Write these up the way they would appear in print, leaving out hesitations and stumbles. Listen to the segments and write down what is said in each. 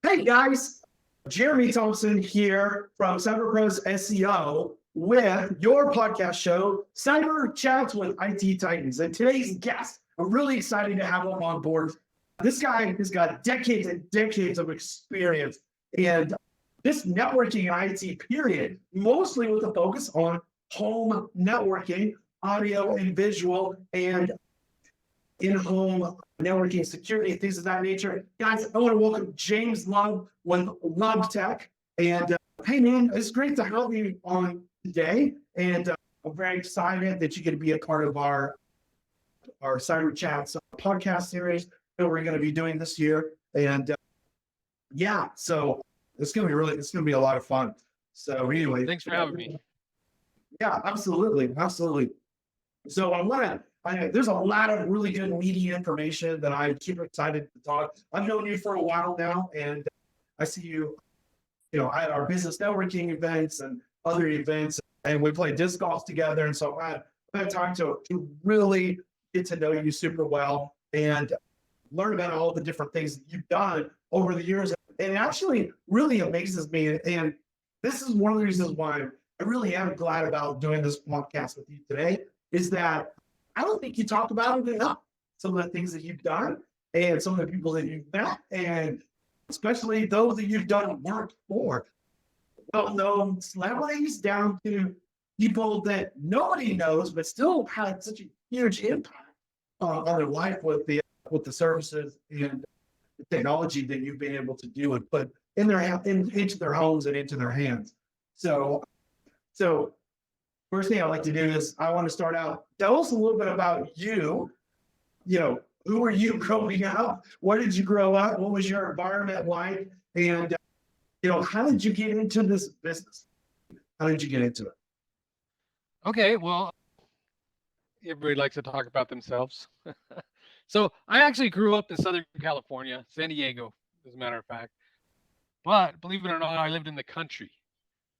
Hey guys, Jeremy Thompson here from CyberPros SEO with your podcast show, Cyber Chats with IT Titans. And today's guest, I'm really excited to have him on board. This guy has got decades and decades of experience in this networking IT period, mostly with a focus on home networking, audio and visual, and in-home networking security, things of that nature. Guys, I want to welcome James Love with Love Tech. And hey, man, it's great to have you on today. And I'm very excited that you're going to be a part of our Cyber Chats podcast series that we're going to be doing this year. And yeah, so it's going to be a lot of fun. So anyway, thanks for having me. Yeah, absolutely. So there's a lot of really good media information that I keep excited to talk. I've known you for a while now, and I see you, at our business networking events and other events, and we play disc golf together. And so I've had time to really get to know you super well and learn about all the different things that you've done over the years. And it actually really amazes me. And this is one of the reasons why I really am glad about doing this podcast with you today, is that I don't think you talk about it enough. Some of the things that you've done and some of the people that you've met, and especially those that you've done work for. Well-known celebrities down to people that nobody knows, but still had such a huge impact on their life with the services and the technology that you've been able to do and put into their homes and into their hands. So first thing I'd like to do is I want to start out. Tell us a little bit about you. Who were you growing up? Where did you grow up? What was your environment like? And, how did you get into this business? How did you get into it? Okay, well, everybody likes to talk about themselves. So I actually grew up in Southern California, San Diego, as a matter of fact. But believe it or not, I lived in the country.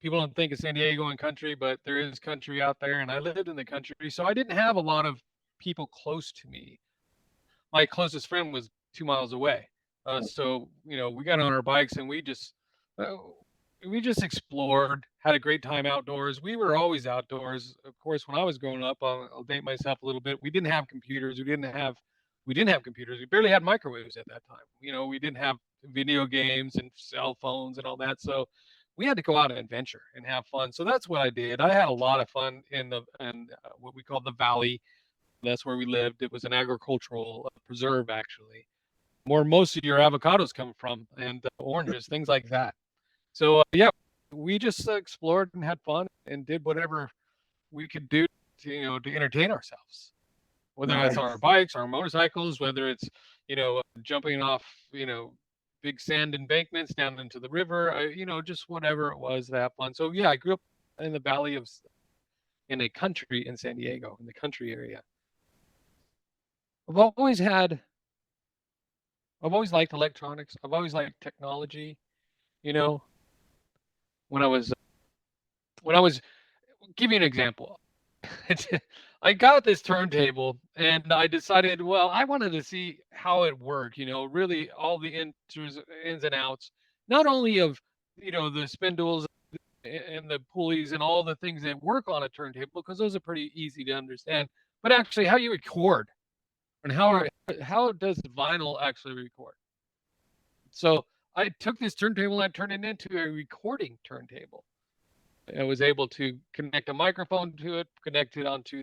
People don't think of San Diego and country, but there is country out there, and I lived in the country. So I didn't have a lot of people close to me. My closest friend was 2 miles away. So, we got on our bikes and we just explored, had a great time outdoors. We were always outdoors. Of course, when I was growing up, I'll date myself a little bit. We didn't have computers. We barely had microwaves at that time. We didn't have video games and cell phones and all that. So we had to go out and adventure and have fun. So that's what I did. I had a lot of fun in what we call the valley. That's where we lived. It was an agricultural preserve, actually, where most of your avocados come from, and oranges, things like that. So yeah, we just explored and had fun and did whatever we could do to entertain ourselves, whether that's on our bikes, our motorcycles, whether it's jumping off big sand embankments down into the river, just whatever it was to have fun. So yeah, I grew up in the valley in a country in San Diego, in the country area. I've always liked electronics. I've always liked technology. When I was give you an example. I got this turntable and I decided, well, I wanted to see how it worked, really all the ins and outs, not only of, the spindles and the pulleys and all the things that work on a turntable, because those are pretty easy to understand, but actually how you record and how does vinyl actually record. So I took this turntable and I turned it into a recording turntable. I was able to connect a microphone to it, connect it onto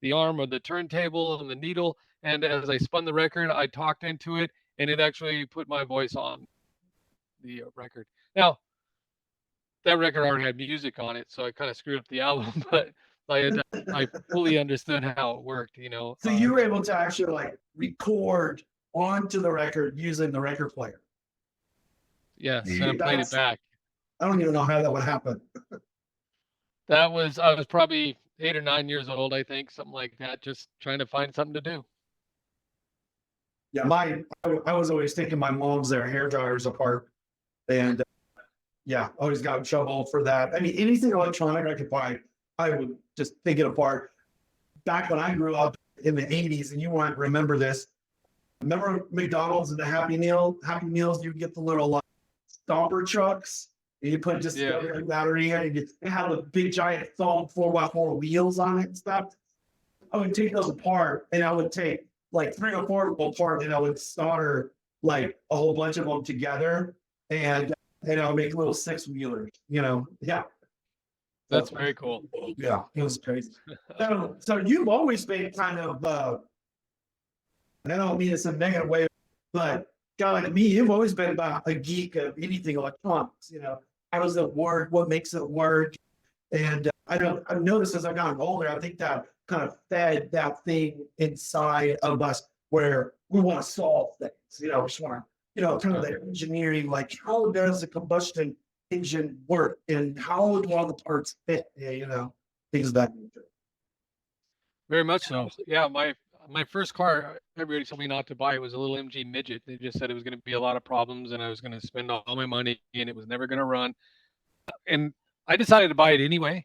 the arm of the turntable and the needle. And as I spun the record, I talked into it, and it actually put my voice on the record. Now, that record already had music on it, so I kind of screwed up the album, but I fully understood how it worked, So you were able to actually record onto the record using the record player. Yes, and I played it back. I don't even know how that would happen. I was probably 8 or 9 years old, I think, something like that, just trying to find something to do. Yeah, I was always taking my mom's hair dryers apart, and always got in trouble for that. I mean, anything electronic I could buy, I would just take it apart. Back when I grew up in the 80s, and you might remember this. Remember McDonald's and the Happy Meals? You would get the little stomper trucks. And you put just Yeah. a battery in, and you have a big giant foam 4x4 wheels on it and stuff. I would take those apart, and I would take like 3 or 4 of them apart, and I would solder like a whole bunch of them together, and I would make little 6-wheelers. Yeah. That's very cool. Yeah, it was crazy. So you've always been kind of, and I don't mean this in a negative way, but kind of like me, you've always been about a geek of anything electronics. How does it work? What makes it work? And I've noticed as I've gotten older, I think that kind of fed that thing inside of us where we want to solve things. We just want to, kind of the engineering, like how does a combustion engine work and how do all the parts fit? Things of that nature. Very much so. Yeah, my first car, everybody told me not to buy. It was a little MG midget. They just said it was going to be a lot of problems and I was going to spend all my money and it was never going to run. And I decided to buy it anyway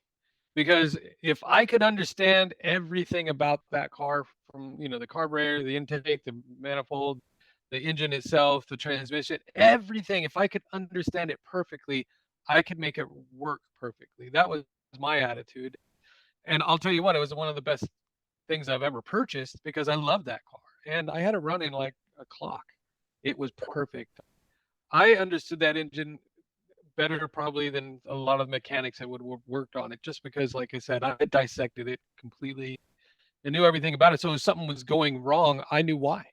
because if I could understand everything about that car, from the carburetor, the intake, the manifold, the engine itself, the transmission, everything, if I could understand it perfectly, I could make it work perfectly. That was my attitude. And I'll tell you what, it was one of the best things I've ever purchased because I love that car. And I had it running like a clock. It was perfect. I understood that engine better probably than a lot of mechanics that would have worked on it, just because, like I said, I dissected it completely and knew everything about it. So if something was going wrong, I knew why.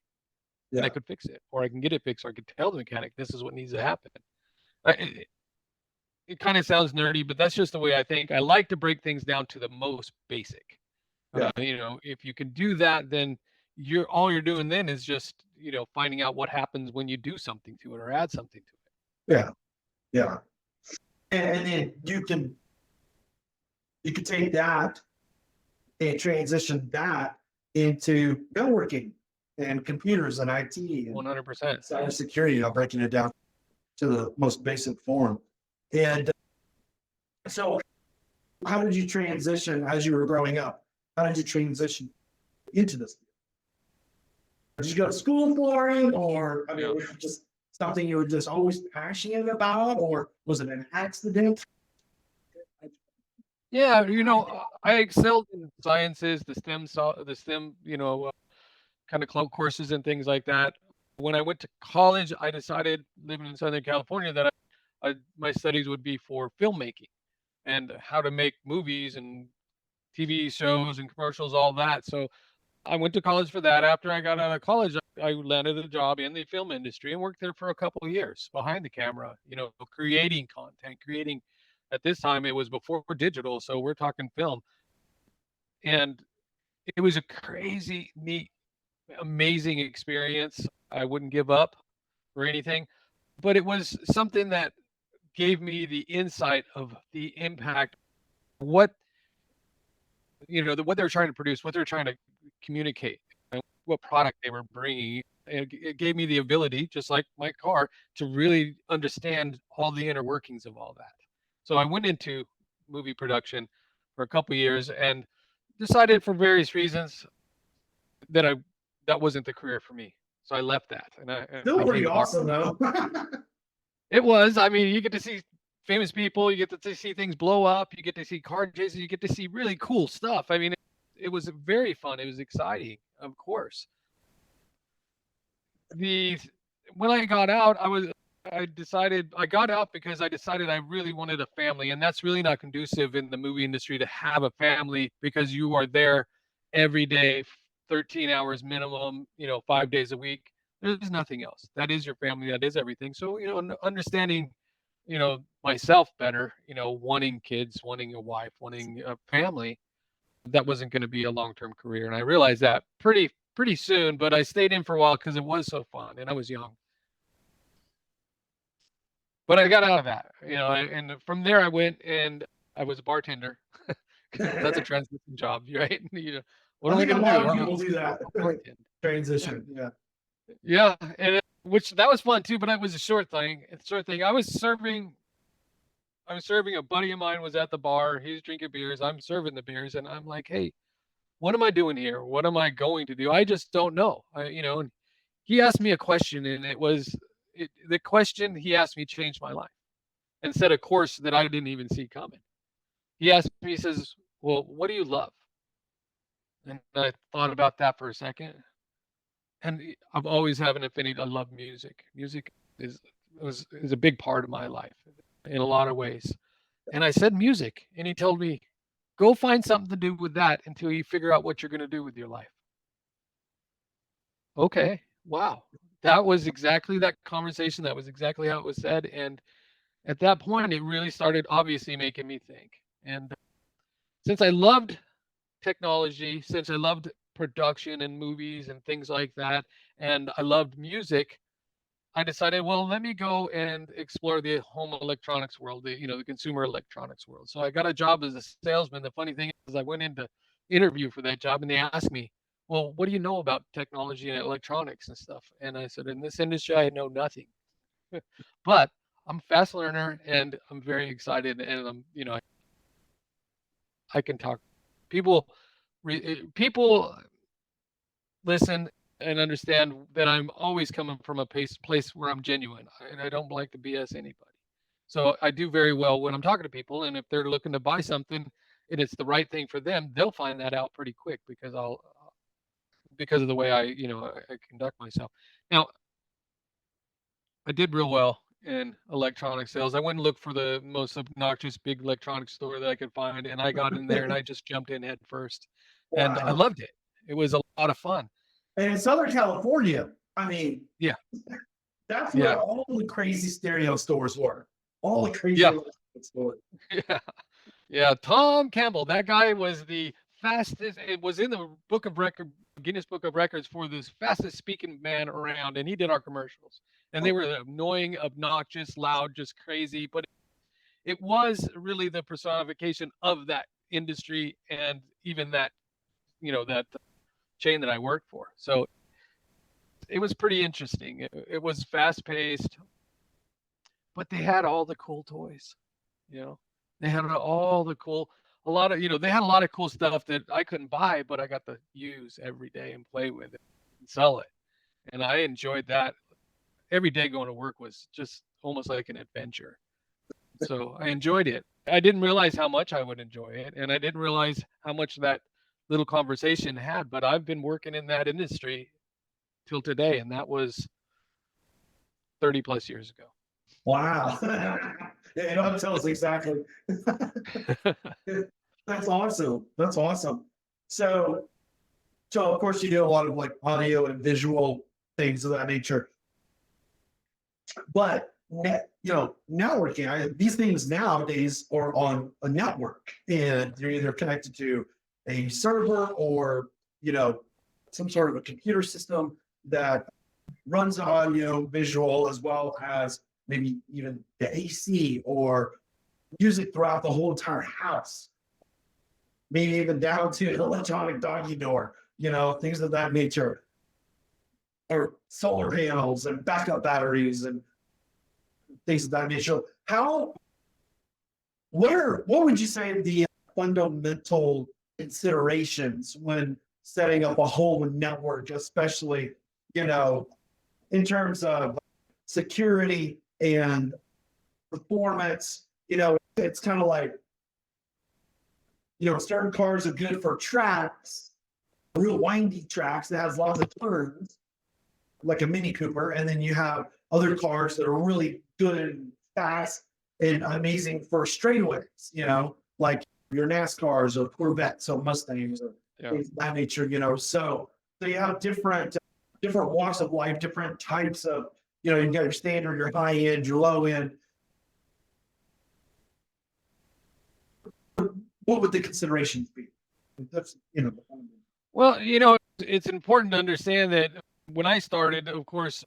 And I could fix it, or I can get it fixed, or I could tell the mechanic this is what needs to happen. It kind of sounds nerdy, but that's just the way I think. I like to break things down to the most basic. Yeah. If you can do that, then all you're doing then is just finding out what happens when you do something to it or add something to it. Yeah. And then you can take that and transition that into networking and computers and IT and 100%. cybersecurity. Breaking it down to the most basic form. And so how did you transition as you were growing up? How did you transition into this? Did you go to school for it, or was it just something you were just always passionate about, or was it an accident? Yeah, I excelled in sciences, the STEM, kind of club courses and things like that. When I went to college, I decided, living in Southern California, that my studies would be for filmmaking and how to make movies and TV shows and commercials, all that. So I went to college for that. After I got out of college, I landed a job in the film industry and worked there for a couple of years behind the camera, creating content, at this time, it was before digital. So we're talking film. And it was a crazy, neat, amazing experience. I wouldn't give up or anything, but it was something that gave me the insight of the impact, what they're trying to produce, what they're trying to communicate, what product they were bringing. It gave me the ability, just like my car, to really understand all the inner workings of all that. So I went into movie production for a couple of years and decided, for various reasons, that wasn't the career for me. So I left that. Still pretty awesome, though. It was. I mean, you get to see famous people, you get to see things blow up, you get to see car chases, you get to see really cool stuff. I mean, it was very fun. It was exciting, of course. When I got out, I got out because I decided I really wanted a family, and that's really not conducive in the movie industry to have a family, because you are there every day, 13 hours minimum, 5 days a week. There's nothing else. That is your family. That is everything. So, understanding, myself better, wanting kids, wanting a wife, wanting a family, that wasn't going to be a long-term career. And I realized that pretty soon, but I stayed in for a while because it was so fun and I was young. But I got out of that, and from there I went and I was a bartender. That's a transition job, right? What am I going to do? A lot of people do that. Transition, yeah. Yeah, and which that was fun too, but it was a short thing. I was serving a buddy of mine was at the bar. He's drinking beers. I'm serving the beers, and I'm like, hey, what am I doing here? What am I going to do? I just don't know. And he asked me a question, and it was the question he asked me changed my life and set a course that I didn't even see coming. He asked me, he says, well, what do you love? And I thought about that for a second. And I've always had an affinity. I love music. Music is is a big part of my life in a lot of ways. And I said music, and he told me, go find something to do with that until you figure out what you're going to do with your life. Okay, wow, that was exactly that conversation. That was exactly how it was said. And at that point, it really started obviously making me think. And since I loved technology, since I loved production and movies and things like that, and I loved music, I decided, well, let me go and explore the home electronics world, the consumer electronics world. So I got a job as a salesman. The funny thing is, I went in to interview for that job, and they asked me, well, what do you know about technology and electronics and stuff? And I said, in this industry, I know nothing, but I'm a fast learner and I'm very excited, and I can talk. People, people listen and understand that I'm always coming from a place where I'm genuine, and I don't like to BS anybody. So I do very well when I'm talking to people, and if they're looking to buy something and it's the right thing for them, they'll find that out pretty quick because of the way I conduct myself. Now, I did real well in electronic sales. I went and looked for the most obnoxious big electronics store that I could find, and I got in there and I just jumped in head first, and I Wow. loved it. It was a lot of fun. And in Southern California, I mean, Yeah, that's where yeah, all the crazy stereo stores were. All the crazy yeah, electronic stores. yeah. Yeah, Tom Campbell. That guy was the fastest. It was in the Guinness Book of Records for the fastest speaking man around, and he did our commercials. And they Oh, were annoying, obnoxious, loud, just crazy. But it was really the personification of that industry and even that chain that I worked for. So it was pretty interesting. It was fast paced, but they had all the cool toys. You know, they had all the cool, a lot of, they had a lot of cool stuff that I couldn't buy, but I got to use every day and play with it and sell it. And I enjoyed that. Every day going to work was just almost like an adventure. So I enjoyed it. I didn't realize how much I would enjoy it, and I didn't realize how much that little conversation had. But I've been working in that industry till today, and that was 30 plus years ago. wow. Yeah, you don't tell us exactly. That's awesome. That's awesome. So, so of course you do a lot of like audio and visual things of that nature. But networking, these things nowadays are on a network, and they're either connected to a server or some sort of a computer system that runs audio, visual, as well as maybe even the AC or music throughout the whole entire house. Maybe even down to an electronic doggy door, things of that nature, or solar panels and backup batteries and things of that nature. What would you say the fundamental considerations when setting up a whole network, especially, in terms of security and performance? It's kind of like, certain cars are good for tracks, real windy tracks that has lots of turns, like a Mini Cooper, and then you have other cars that are really good and fast and amazing for straightaways, like your NASCARs or Corvettes or Mustangs or Yeah. things of that nature, so you have different walks of life, different types of, you got your standard, your high end, your low end. What would the considerations be? That's Well, it's important to understand that when I started, of course,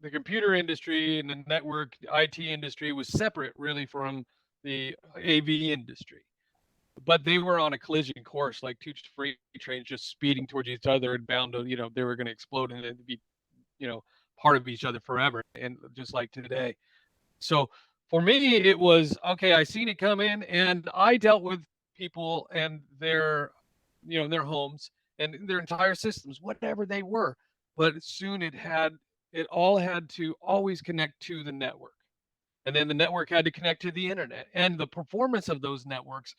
the computer industry and the network IT industry was separate really from the AV industry. But they were on a collision course, like two freight trains just speeding towards each other and bound to, they were going to explode and be, part of each other forever. And just like today. So for me, it was, okay, I seen it come in and I dealt with people and their homes and their entire systems, whatever they were. But soon it all had to always connect to the network. And then the network had to connect to the internet. And the performance of those networks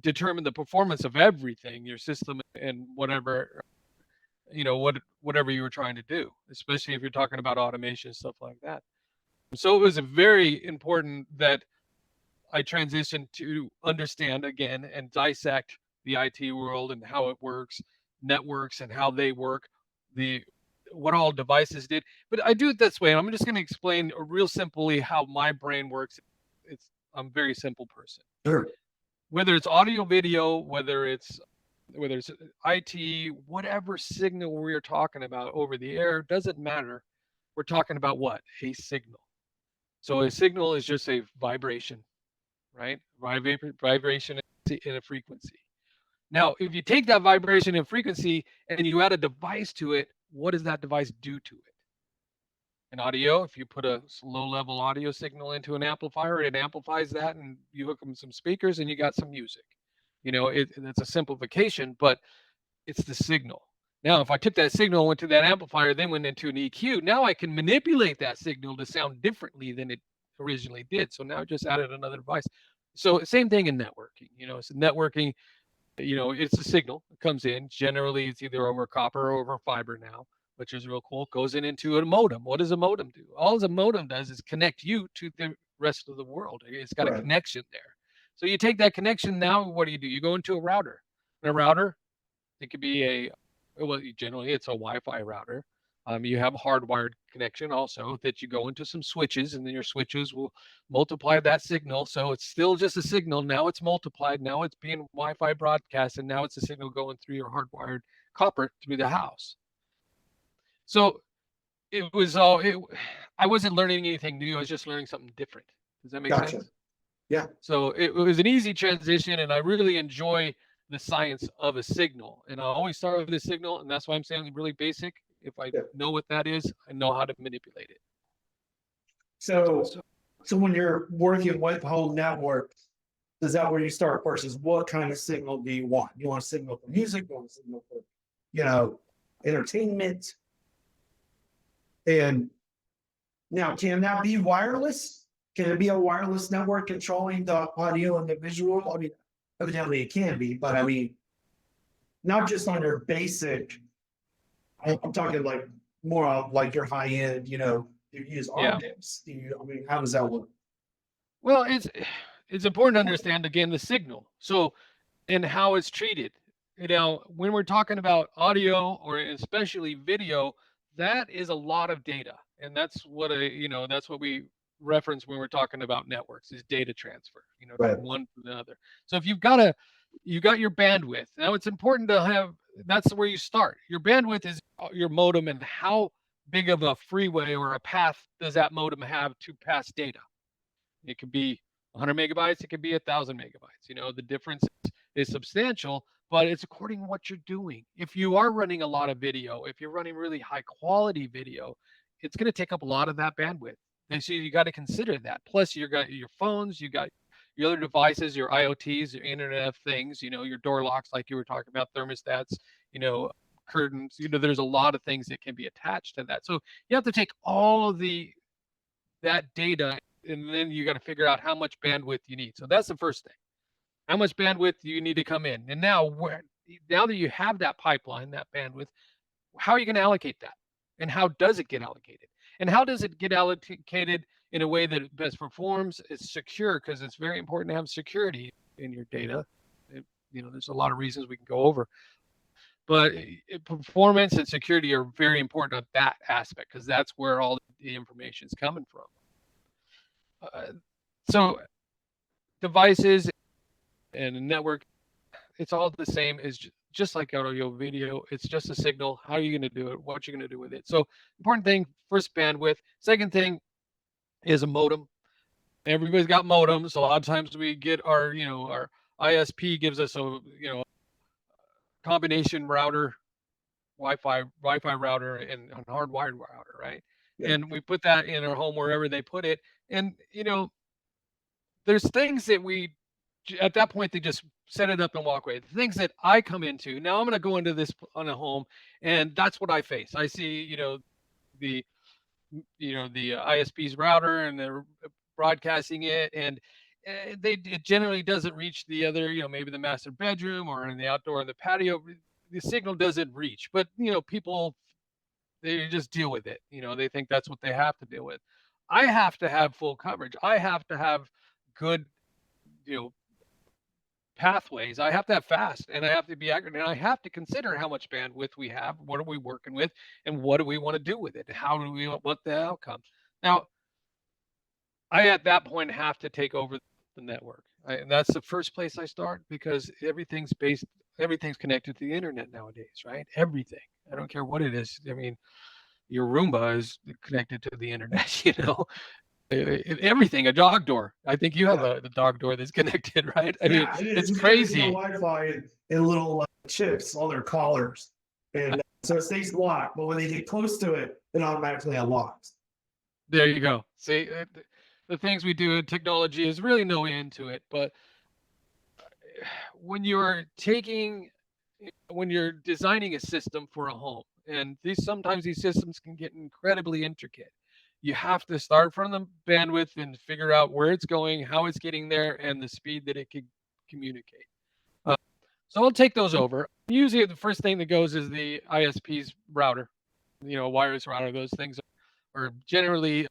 determined the performance of everything, your system and whatever, whatever you were trying to do, especially if you're talking about automation and stuff like that. So it was a very important that I transitioned to understand again and dissect the IT world and how it works, networks and how they work, the what all devices did. But I do it this way, and I'm just going to explain real simply how my brain works. I'm a very simple person. Sure. Whether it's audio, video, whether it's IT, whatever signal we're talking about over the air, doesn't matter. We're talking about what? A signal. So a signal is just a vibration, right? Vibration in a frequency. Now, if you take that vibration and frequency and you add a device to it, what does that device do to it? In audio, if you put a low-level audio signal into an amplifier, it amplifies that, and you hook them some speakers, and you got some music. It's a simplification, but it's the signal. Now, if I took that signal, went to that amplifier, then went into an EQ, now I can manipulate that signal to sound differently than it originally did. So now I just added another device. So same thing in networking. It's networking. It's a signal. It comes in. Generally, it's either over copper or over fiber now, which is real cool. It goes into a modem. What does a modem do? All a modem does is connect you to the rest of the world. It's got a connection there. So you take that connection. Now, what do? You go into a router. And a router, it could be generally it's a Wi-Fi router. You have a hardwired connection also that you go into some switches, and then your switches will multiply that signal. So it's still just a signal. Now it's multiplied. Now it's being Wi-Fi broadcast, and now it's a signal going through your hardwired copper through the house. So it was I wasn't learning anything new. I was just learning something different. Does that make sense? Yeah. So it was an easy transition, and I really enjoy the science of a signal. And I always start with a signal, and that's why I'm saying really basic. If I know what that is, I know how to manipulate it. So when you're working with the whole network, is that where you start first? Is what kind of signal do you want? You want a signal for music? You want a signal for, entertainment? And now, can that be wireless? Can it be a wireless network controlling the audio and the visual? I mean, evidently it can be, but I mean, not just on your basic. I'm talking like more of like your high end, you use optics. How does that work? Well, it's important to understand again the signal. So, and how it's treated. When we're talking about audio or especially video, that is a lot of data, and that's what we reference when we're talking about networks is data transfer. From one to the other. So if you got your bandwidth. Now it's important to have. That's where you start. Your bandwidth is your modem, and how big of a freeway or a path does that modem have to pass data? It could be 100 megabytes. It could be 1,000 megabytes. The difference is substantial, but it's according to what you're doing. If you are running a lot of video, if you're running really high quality video, it's going to take up a lot of that bandwidth. And so you got to consider that. Plus, you got your phones, you got your other devices, your IoTs, your Internet of Things, your door locks, like you were talking about, thermostats, curtains. There's a lot of things that can be attached to that. So you have to take all of that data, and then you got to figure out how much bandwidth you need. So that's the first thing. How much bandwidth do you need to come in? And now that you have that pipeline, that bandwidth, how are you going to allocate that? And how does it get allocated? And how does it get allocated in a way that it best performs? It's secure, because it's very important to have security in your data. There's a lot of reasons we can go over. But performance and security are very important on that aspect, because that's where all the information is coming from. So devices and a network, it's all the same. Is just like audio, video. It's just a signal. How are you going to do it? What you're going to do with it? So important thing, first, bandwidth. Second thing is a modem. Everybody's got modems. A lot of times we get our ISP gives us a combination router, Wi-Fi router, and a hardwired router, right? Yeah. And we put that in our home wherever they put it. And there's things that at that point they just set it up and walk away. The things that I come into now, I'm going to go into this on a home, and that's what I face. I see the the ISP's router, and they're broadcasting it, and it generally doesn't reach the other, maybe the master bedroom or in the outdoor in the patio. The signal doesn't reach, but people, they just deal with it. They think that's what they have to deal with. I have to have full coverage. I have to have good, you know, pathways. I have to have fast, and I have to be accurate, and I have to consider how much bandwidth we have, what are we working with, and what do we want to do with it? How do we want the outcome? Now, I at that point have to take over the network. And that's the first place I start, because everything's connected to the internet nowadays, right? Everything. I don't care what it is. I mean, your Roomba is connected to the internet, everything, a dog door. I think you have a dog door that's connected, right? I mean, it's crazy. Wi-Fi and little chips on their collars, and so it stays locked. But when they get close to it, it automatically unlocks. There you go. See, the things we do in technology is really no end to it. But when you're designing a system for a home, and sometimes these systems can get incredibly intricate, you have to start from the bandwidth and figure out where it's going, how it's getting there, and the speed that it can communicate. So I'll take those over. Usually the first thing that goes is the ISP's router, wireless router. Those things are generally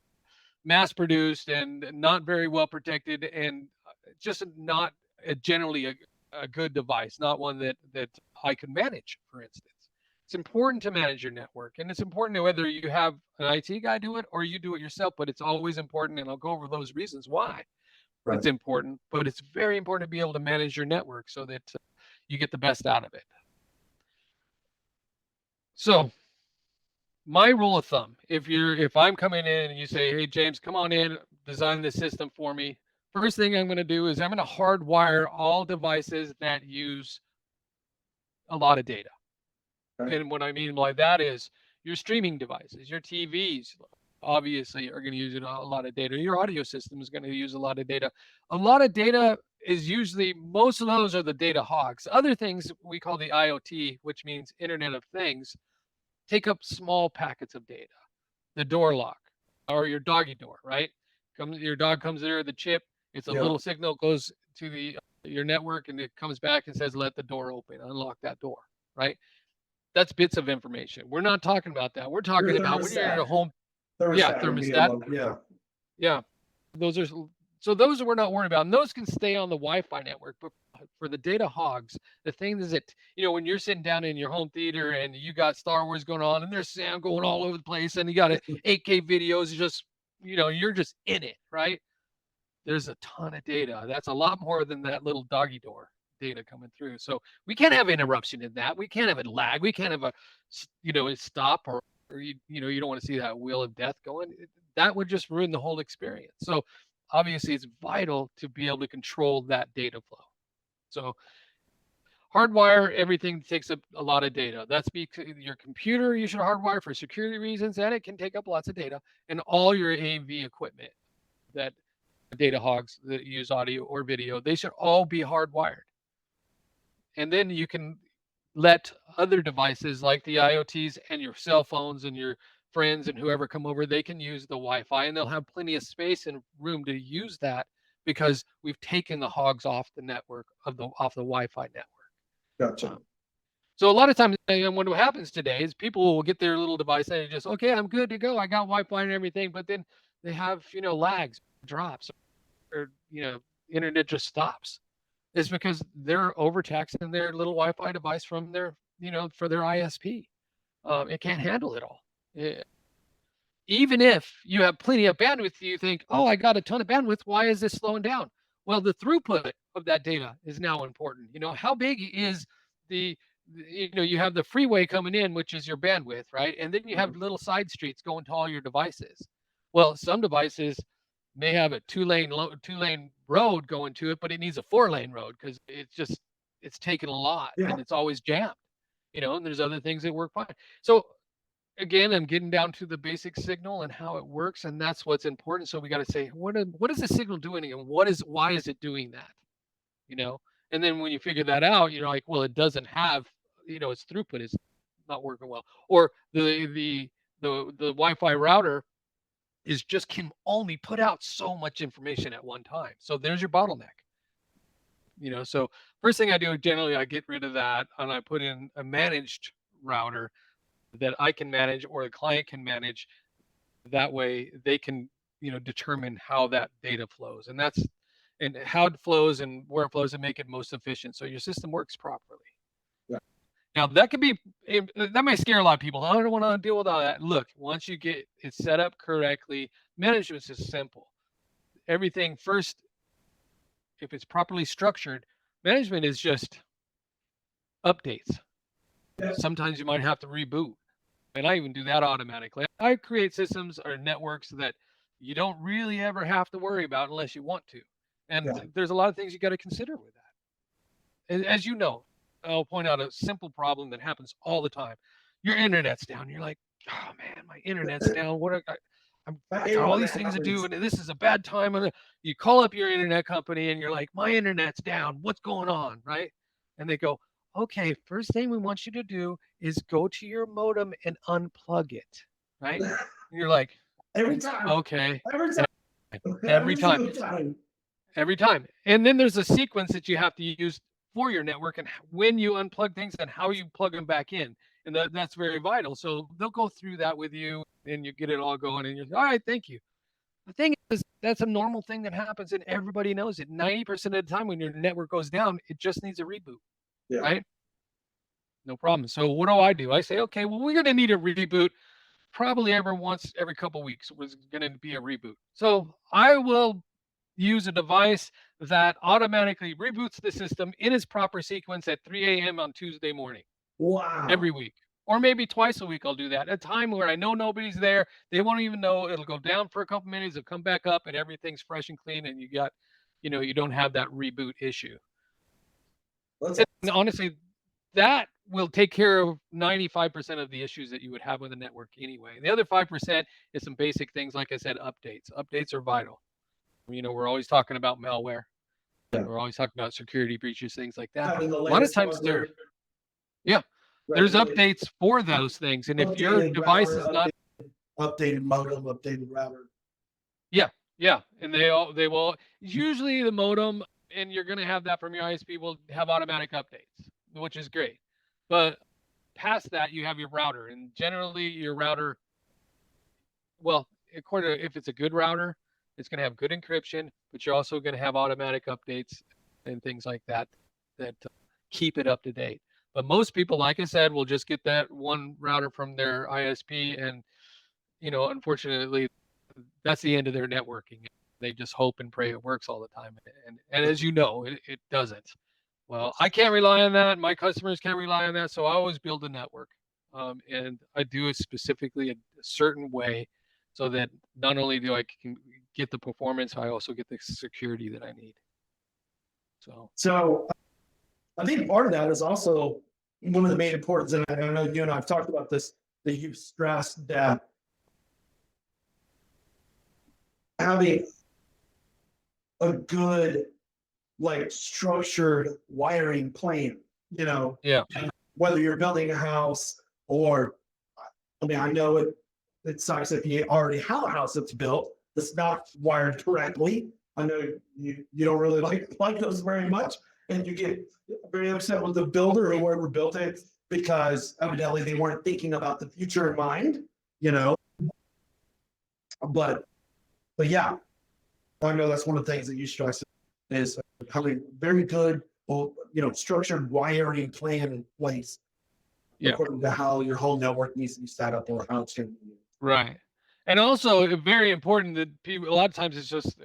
mass produced and not very well protected, and just not generally a good device, not one that I can manage, for instance. It's important to manage your network, and it's important to whether you have an IT guy do it or you do it yourself, but it's always important, and I'll go over those reasons why it's important, but it's very important to be able to manage your network so that you get the best out of it. So my rule of thumb, if I'm coming in and you say, hey, James, come on in, design this system for me, first thing I'm going to do is I'm going to hardwire all devices that use a lot of data. Okay. And what I mean by that is your streaming devices, your TVs, obviously are going to use a lot of data. Your audio system is going to use a lot of data. A lot of data is usually, most of those are the data hogs. Other things we call the IoT, which means Internet of Things, take up small packets of data. The door lock, or your doggy door, right? Your dog comes there with the chip. It's a little signal, goes to your network, and it comes back and says, let the door open, unlock that door, right? That's bits of information. We're not talking about that. We're talking about when you're in a home. Thermostat. Yeah. Those are we're not worried about. And those can stay on the Wi-Fi network. But for the data hogs, the thing is that, when you're sitting down in your home theater and you got Star Wars going on and there's sound going all over the place and you got 8K videos, just, you're just in it, right? There's a ton of data. That's a lot more than that little doggy door data coming through. So we can't have interruption in that. We can't have a lag. We can't have a stop, or you don't want to see that wheel of death going. That would just ruin the whole experience. So obviously it's vital to be able to control that data flow. So hardwire everything takes up a lot of data. That's because your computer you should hardwire for security reasons, and it can take up lots of data. And all your AV equipment, that data hogs that use audio or video, they should all be hardwired. And then you can let other devices like the IoTs and your cell phones and your friends and whoever come over, they can use the Wi-Fi, and they'll have plenty of space and room to use that, because we've taken the hogs off the network off the Wi-Fi network. Gotcha. So a lot of times, what happens today is people will get their little device and just, okay, I'm good to go. I got Wi-Fi and everything, but then they have, lags, drops, or internet just stops. It's because they're overtaxing their little Wi-Fi device from their, for their ISP. It can't handle it all. Even if you have plenty of bandwidth, you think, oh, I got a ton of bandwidth. Why is this slowing down? Well, the throughput of that data is now important. How big is you have the freeway coming in, which is your bandwidth, right? And then you have little side streets going to all your devices. Well, some devices may have a two-lane road going to it, but it needs a 4-lane road because it's taken a lot and it's always jammed, and there's other things that work fine. So again, I'm getting down to the basic signal and how it works, and that's what's important. So we got to say, what is the signal doing, and why is it doing that? And then when you figure that out, you're like, well, it doesn't have, its throughput is not working well, or the Wi-Fi router is just can only put out so much information at one time. So there's your bottleneck. So first thing I do, generally I get rid of that and I put in a managed router that I can manage or the client can manage. That way they can, determine how that data flows, and how it flows and where it flows and make it most efficient so your system works properly. Yeah. Now that might scare a lot of people. I don't want to deal with all that. Look, once you get it set up correctly, management is simple. Everything first, if it's properly structured, management is just updates. Yeah. Sometimes you might have to reboot. And I even do that automatically. I create systems or networks that you don't really ever have to worry about unless you want to. And there's a lot of things you got to consider with that. And as you know, I'll point out a simple problem that happens all the time. Your internet's down. You're like, oh man, my internet's down. I got all these things to do, and this is a bad time. You call up your internet company, and you're like, my internet's down. What's going on, right? And they go, okay, first thing we want you to do is go to your modem and unplug it, right? And you're like, every time. Okay. Every time. Every time. And then there's a sequence that you have to use for your network and when you unplug things and how you plug them back in. And that's very vital. So they'll go through that with you and you get it all going and you're like, all right, thank you. The thing is, that's a normal thing that happens and everybody knows it. 90% of the time when your network goes down, it just needs a reboot, right? No problem. So what do? I say, okay, well, we're going to need a reboot probably every couple of weeks was going to be a reboot. So I will use a device that automatically reboots the system in its proper sequence at 3 a.m. on Tuesday morning. Wow. Every week. Or maybe twice a week I'll do that. At a time where I know nobody's there. They won't even know. It'll go down for a couple minutes. It'll come back up and everything's fresh and clean and you don't have that reboot issue. And honestly, that will take care of 95% of the issues that you would have with a network anyway. The other 5% is some basic things, like I said, updates. Updates are vital. We're always talking about malware. Yeah. We're always talking about security breaches, things like that. A lot of times there's updates for those things. And if your device is not updated modem, updated router. Yeah. And they will usually the modem, and you're going to have that from your ISP, will have automatic updates, which is great. But past that, you have your router, and generally your router, well, according to if it's a good router, it's going to have good encryption, but you're also going to have automatic updates and things like that keep it up to date. But most people, like I said, will just get that one router from their ISP, and unfortunately, that's the end of their networking. They just hope and pray it works all the time, and as you know, it doesn't. Well, I can't rely on that. My customers can't rely on that. So I always build a network. And I do it specifically a certain way so that not only do I can get the performance, I also get the security that I need. So I think part of that is also one of the main importance, and I know you and I have talked about this, that you've stressed that having a good structured wiring plan, whether you're building a house or, I know it sucks if you already have a house that's built that's not wired correctly. I know you don't really like those very much, and you get very upset with the builder or whoever built it because evidently they weren't thinking about the future in mind, But yeah, I know that's one of the things that you stress is having very good, structured wiring plan in place, according to how your whole network needs to be set up or how it's going to be. Right, and also very important that people. A lot of times it's just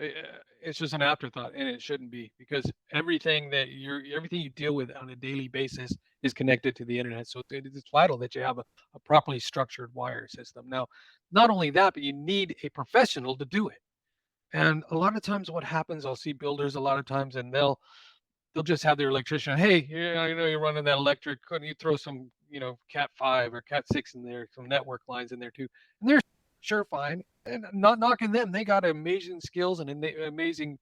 an afterthought, and it shouldn't be, because everything you deal with on a daily basis is connected to the internet. So it's vital that you have a properly structured wire system. Now, not only that, but you need a professional to do it. And a lot of times what happens, I'll see builders a lot of times, and they'll just have their electrician, hey, I know you're running that electric. Couldn't you throw some, Cat 5 or Cat 6 in there, some network lines in there too? And they're sure fine. And not knocking them. They got amazing skills and amazing,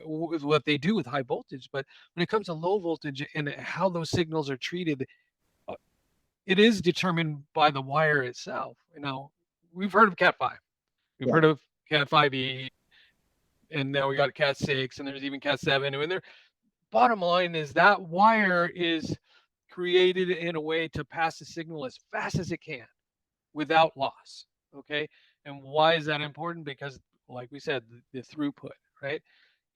what they do with high voltage. But when it comes to low voltage and how those signals are treated, it is determined by the wire itself. We've heard of Cat 5. We've heard of Cat 5e, and now we got Cat 6, and there's even Cat 7. And bottom line is that wire is created in a way to pass the signal as fast as it can without loss. Okay. And why is that important? Because, like we said, the throughput, right?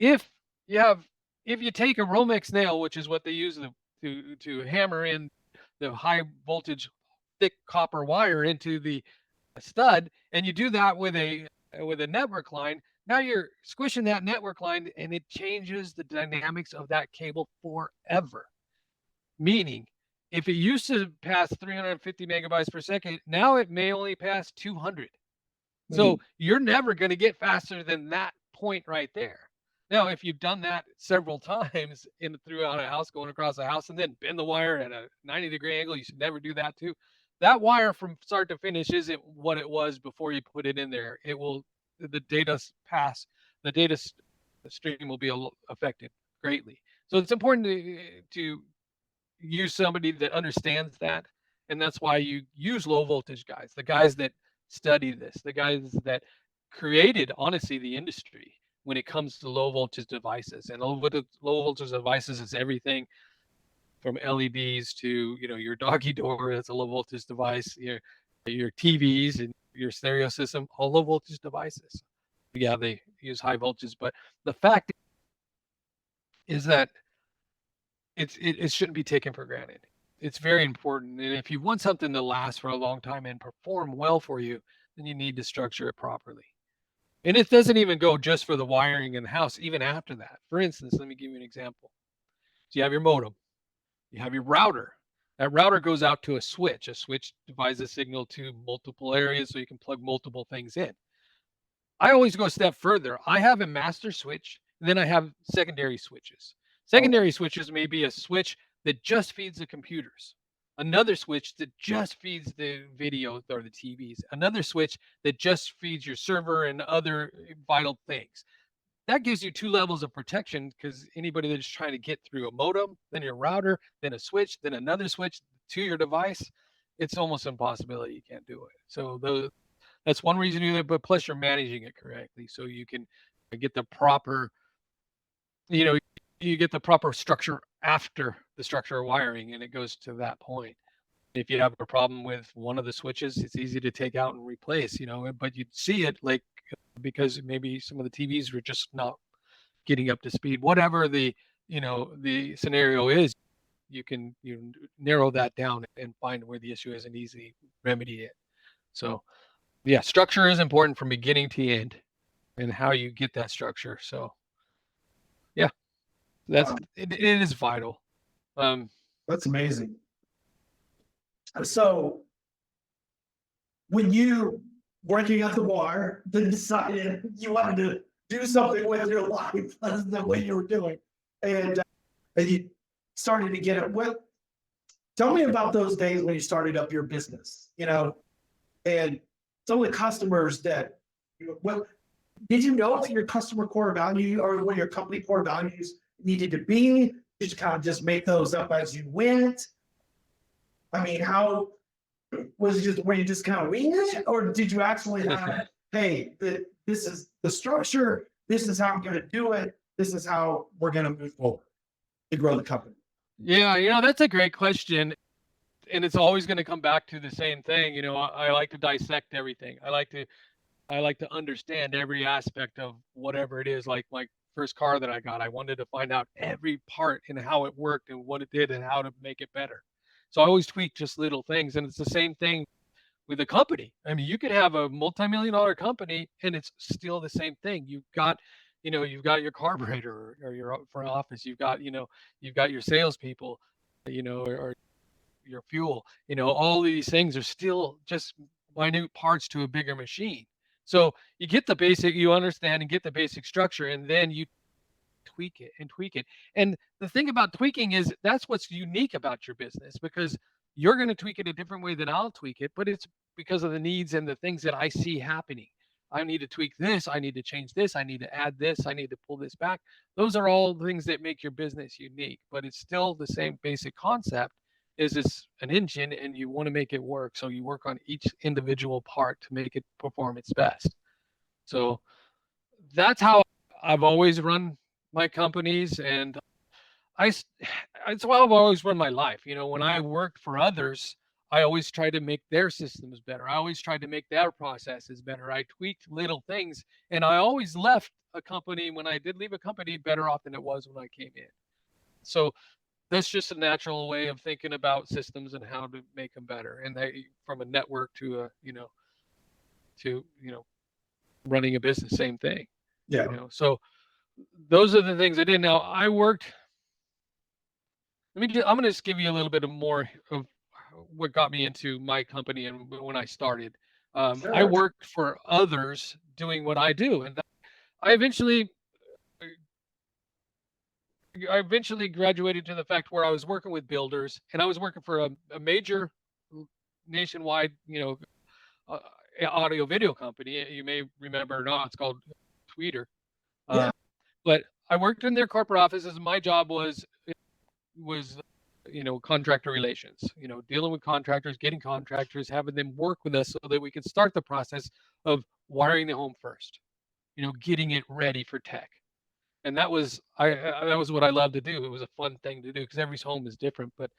If you have, if you take a Romex nail, which is what they use to hammer in the high voltage thick copper wire into the stud, and you do that with a network line, now you're squishing that network line, and it changes the dynamics of that cable forever. Meaning, if it used to pass 350 megabytes per second, now it may only pass 200. So you're never going to get faster than that point right there. Now, if you've done that several times throughout a house, going across a house, and then bend the wire at a 90-degree angle, you should never do that too. That wire from start to finish isn't what it was before you put it in there. It will, the data stream will be affected greatly. So it's important to use somebody that understands that. And that's why you use low voltage guys, the guys that study this, the guys that created, honestly, the industry when it comes to low voltage devices. And low voltage devices is everything from LEDs to, your doggy door, that's a low voltage device, your TVs and your stereo system, all low voltage devices. Yeah, they use high voltage, but the fact is that it shouldn't be taken for granted. It's very important. And if you want something to last for a long time and perform well for you, then you need to structure it properly. And it doesn't even go just for the wiring in the house, even after that. For instance, let me give you an example. So you have your modem, you have your router. That router goes out to a switch. A switch divides the signal to multiple areas so you can plug multiple things in. I always go a step further. I have a master switch, and then I have secondary switches. Secondary switches may be a switch that just feeds the computers, another switch that just feeds the video or the TVs, another switch that just feeds your server and other vital things. That gives you two levels of protection, because anybody that's trying to get through a modem, then your router, then a switch, then another switch to your device, it's almost an impossibility. You can't do it. So that's one reason to do that, but plus you're managing it correctly, so you can get the proper, you get the proper structure after the structure of wiring, and it goes to that point. If you have a problem with one of the switches, it's easy to take out and replace, but you'd see it like, because maybe some of the TVs were just not getting up to speed. Whatever the scenario is, you can narrow that down and find where the issue is and easily remedy it. So yeah, structure is important from beginning to end, and how you get that structure. So yeah, it is vital. That's amazing. So when you working at the bar, then decided you wanted to do something with your life, that's the way you were doing, and you started to get it. Well, tell me about those days when you started up your business, and some of the customers that, did you know what your customer core value or what your company core values needed to be? Did you kind of just make those up as you went? I mean, how was it just, were you just kind of winging it, or did you actually have, hey, this is the structure, this is how I'm going to do it, this is how we're going to move forward to grow the company? Yeah, that's a great question. And it's always going to come back to the same thing. I like to dissect everything. I like to understand every aspect of whatever it is. Like my first car that I got, I wanted to find out every part and how it worked and what it did and how to make it better. So I always tweak just little things. And it's the same thing with a company. I mean, you could have a multi-million-dollar company and it's still the same thing. You've got your carburetor or your front office. You've got your salespeople, or your fuel. All these things are still just minute parts to a bigger machine. So you understand and get the basic structure, and then you tweak it. And the thing about tweaking is that's what's unique about your business, because you're going to tweak it a different way than I'll tweak it, but it's because of the needs and the things that I see happening. I need to tweak this, I need to change this, I need to add this, I need to pull this back. Those are all things that make your business unique, but it's still the same basic concept. It's an engine, and you want to make it work, so you work on each individual part to make it perform its best. So that's how I've always run my companies, and I it's how I've always run my life. When I worked for others, I always tried to make their systems better. I always tried to make their processes better. I tweaked little things, and I always left a company when I did leave a company better off than it was when I came in. So that's just a natural way of thinking about systems and how to make them better. And from a network to running a business, same thing. Yeah. So those are the things I did. Now I worked. I'm going to just give you a little bit of more of what got me into my company and when I started. I Sure. worked for others doing what I do, and I eventually graduated to the fact where I was working with builders, and I was working for a major nationwide, uh, audio video company. You may remember or not, it's called Tweeter. Yeah. But I worked in their corporate offices, and my job was contractor relations, dealing with contractors, getting contractors, having them work with us so that we could start the process of wiring the home first, getting it ready for tech. And that was that was what I loved to do. It was a fun thing to do because every home is different. But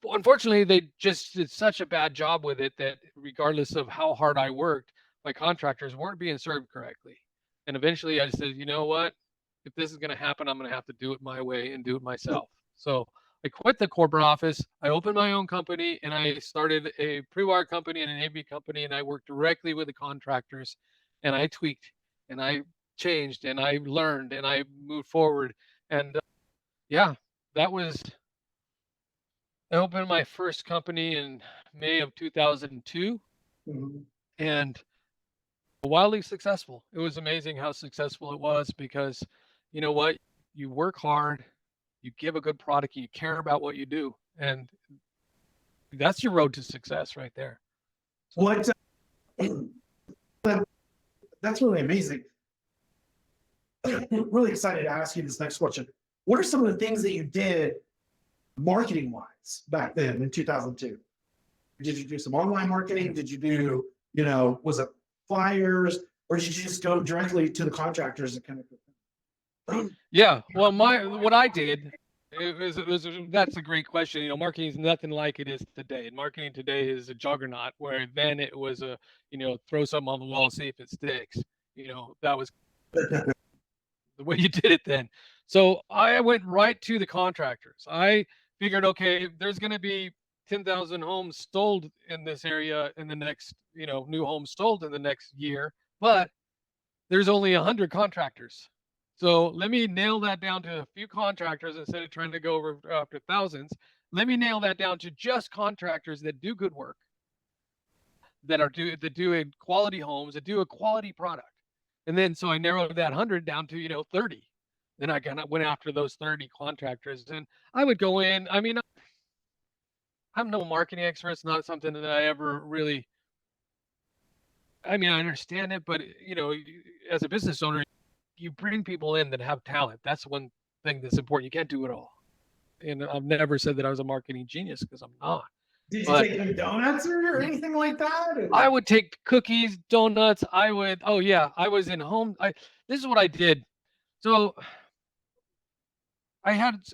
unfortunately, they just did such a bad job with it that regardless of how hard I worked, my contractors weren't being served correctly. And eventually, I said, you know what? If this is going to happen, I'm going to have to do it my way and do it myself. So I quit the corporate office. I opened my own company, and I started a pre-wire company and an AV company, and I worked directly with the contractors, and I tweaked, and I changed, and I learned, and I moved forward. And yeah, that was I opened my first company in May of 2002, Mhm. and wildly successful. It was amazing how successful it was because you know what? You work hard, you give a good product, you care about what you do, and that's your road to success right there. What? That's really amazing. Really excited to ask you this next question. What are some of the things that you did marketing wise back then in 2002? Did you do some online marketing? Did you do, was it flyers, or did you just go directly to the contractors and kind of? Yeah, well, what I did that's a great question. Marketing is nothing like it is today. And marketing today is a juggernaut, where then it was throw something on the wall, see if it sticks. That was the way you did it then. So I went right to the contractors. I figured, okay, there's going to be 10,000 homes sold in this area in the next, new homes sold in the next year, but there's only 100 contractors. So let me nail that down to a few contractors instead of trying to go over after thousands. Let me nail that down to just contractors that do good work, that do quality homes, that do a quality product. And then so I narrowed that 100 down to 30. Then I kind of went after those 30 contractors, and I would go in. I mean, I'm no marketing expert. It's not something that I ever really. I mean, I understand it, but as a business owner, you bring people in that have talent. That's one thing that's important. You can't do it all. And I've never said that I was a marketing genius because I'm not. Did you But take any donuts or anything like that? I would take cookies, donuts. Oh yeah, I was in home. This is what I did. So I had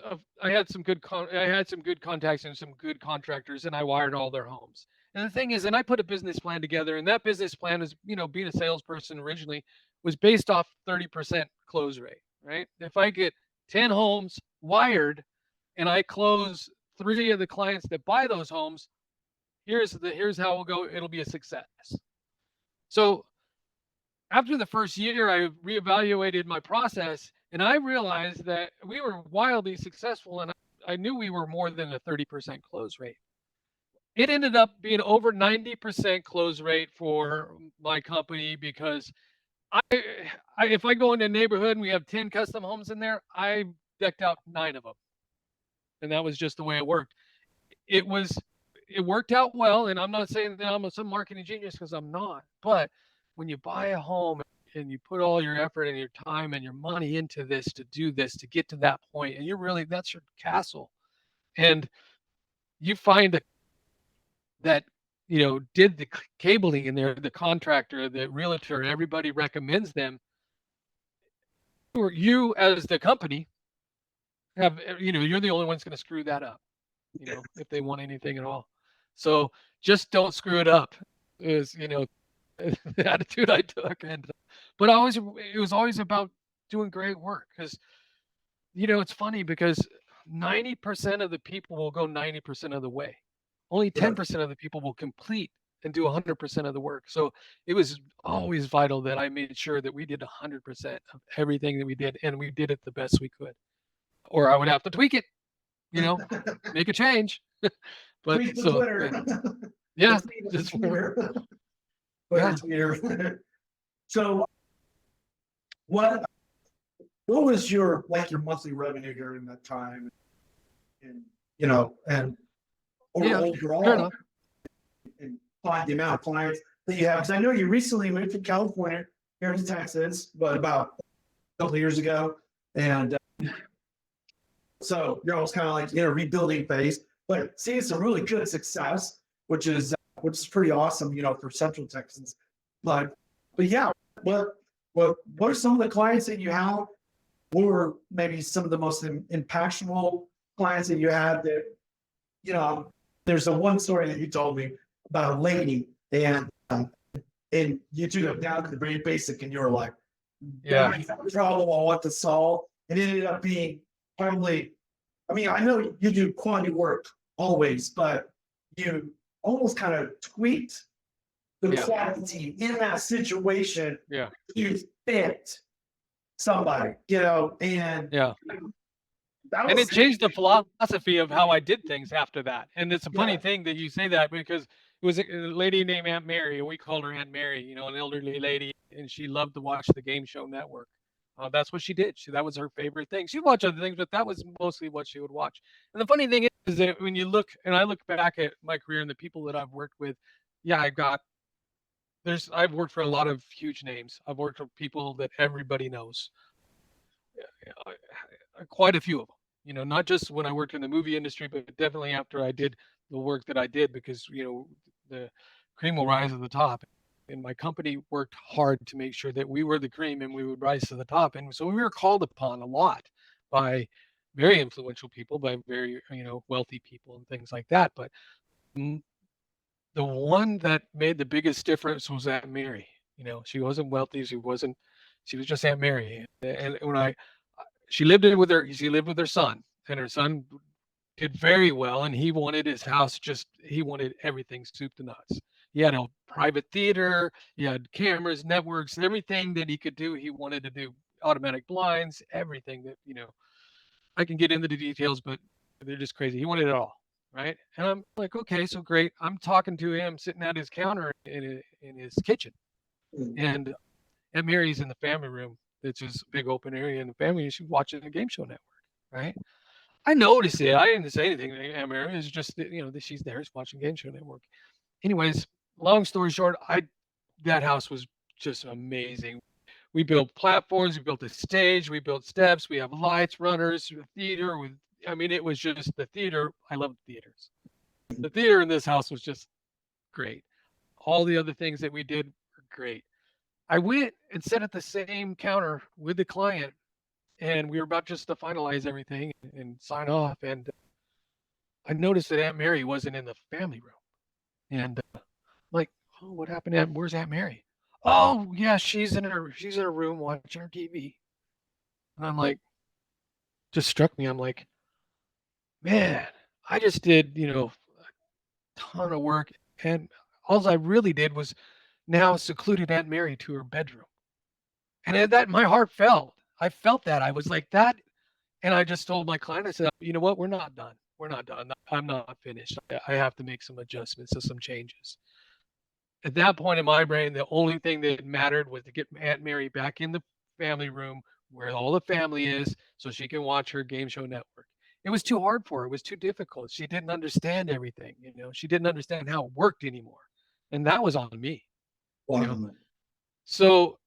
some good contacts and some good contractors, and I wired all their homes. And the thing is, and I put a business plan together, and that business plan is, being a salesperson originally, was based off 30% close rate, right? If I get 10 homes wired and I close 3 of the clients that buy those homes, here's how it'll go. It'll be a success. So after the first year, I reevaluated my process, and I realized that we were wildly successful, and I knew we were more than a 30% close rate. It ended up being over 90% close rate for my company because if I go into a neighborhood and we have 10 custom homes in there, I decked out 9 of them. And that was just the way it worked. It worked out well, and I'm not saying that I'm some marketing genius because I'm not. But when you buy a home and you put all your effort and your time and your money into this to do this to get to that point, and that's your castle, and you find that did the cabling in there, the contractor, the realtor, everybody recommends them. Or you as the company have, you're the only one's going to screw that up, if they want anything at all. So just don't screw it up is, the attitude I took. But it was always about doing great work because, it's funny because 90% of the people will go 90% of the way. Only 10% of the people will complete and do 100% of the work. So it was always vital that I made sure that we did 100% of everything that we did, and we did it the best we could. Or I would have to tweak it, make a change. But Tweet the so Twitter. yeah, Just Twitter. Twitter. So what was your monthly revenue during that time? And overall, and the amount of clients that you have. Because I know you recently moved to California, here in Texas, but about a couple of years ago, and so you're almost kind of like in a rebuilding phase. But seeing some really good success, which is pretty awesome, for Central Texans. But yeah, what are some of the clients that you have? What were maybe some of the most impactful clients that you had that, there's a one story that you told me about a lady and you took it down to the very basic and you were like, Yeah. Problem I want to solve. It ended up being probably, I know you do quality work always, but you almost kind of tweaked the quality in that situation. Yeah. You fit somebody, and and it changed the philosophy of how I did things after that. And it's a funny thing that you say that because it was a lady named Aunt Mary, and we called her Aunt Mary, an elderly lady, and she loved to watch the Game Show Network. That's what she did. That was her favorite thing. She'd watch other things, but that was mostly what she would watch. And the funny thing is that when you look, and I look back at my career and the people that I've worked with, I've worked for a lot of huge names. I've worked for people that everybody knows. Quite a few of them, not just when I worked in the movie industry, but definitely after I did the work that I did, because, the cream will rise to the top. And my company worked hard to make sure that we were the cream and we would rise to the top. And so we were called upon a lot by very influential people, by very, wealthy people and things like that. But the one that made the biggest difference was Aunt Mary. She wasn't wealthy. She was just Aunt Mary. And when she lived with her son, and her son did very well. And he wanted his house he wanted everything soup to nuts. He had a private theater, he had cameras, networks, everything that he could do. He wanted to do automatic blinds, everything that, I can get into the details, but they're just crazy. He wanted it all. Right. And I'm like, okay, so great. I'm talking to him sitting at his counter in his kitchen. And Aunt Mary's in the family room. It's just a big open area in the family. And she's watching the Game Show Network. Right. I noticed it. I didn't say anything to Aunt Mary. It's just that, that she's there, she's watching Game Show Network. Anyways, long story short, that house was just amazing. We built platforms, we built a stage, we built steps, we have lights, runners, theater. It was just the theater. I love theaters. The theater in this house was just great. All the other things that we did were great. I went and sat at the same counter with the client, and we were about just to finalize everything and sign off. And I noticed that Aunt Mary wasn't in the family room. And like, oh, what happened? Where's Aunt Mary? Oh, yeah, she's in her room watching her TV. And I'm like, just struck me. I'm like, man, I just did, a ton of work. And all I really did was now secluded Aunt Mary to her bedroom. And that my heart felt. I felt that. I was like that. And I just told my client, I said, you know what? We're not done. We're not done. I'm not finished. I have to make some adjustments and some changes. At that point in my brain, the only thing that mattered was to get Aunt Mary back in the family room where all the family is so she can watch her Game Show Network. It was too hard for her. It was too difficult. She didn't understand everything. She didn't understand how it worked anymore. And that was on me. Wow. So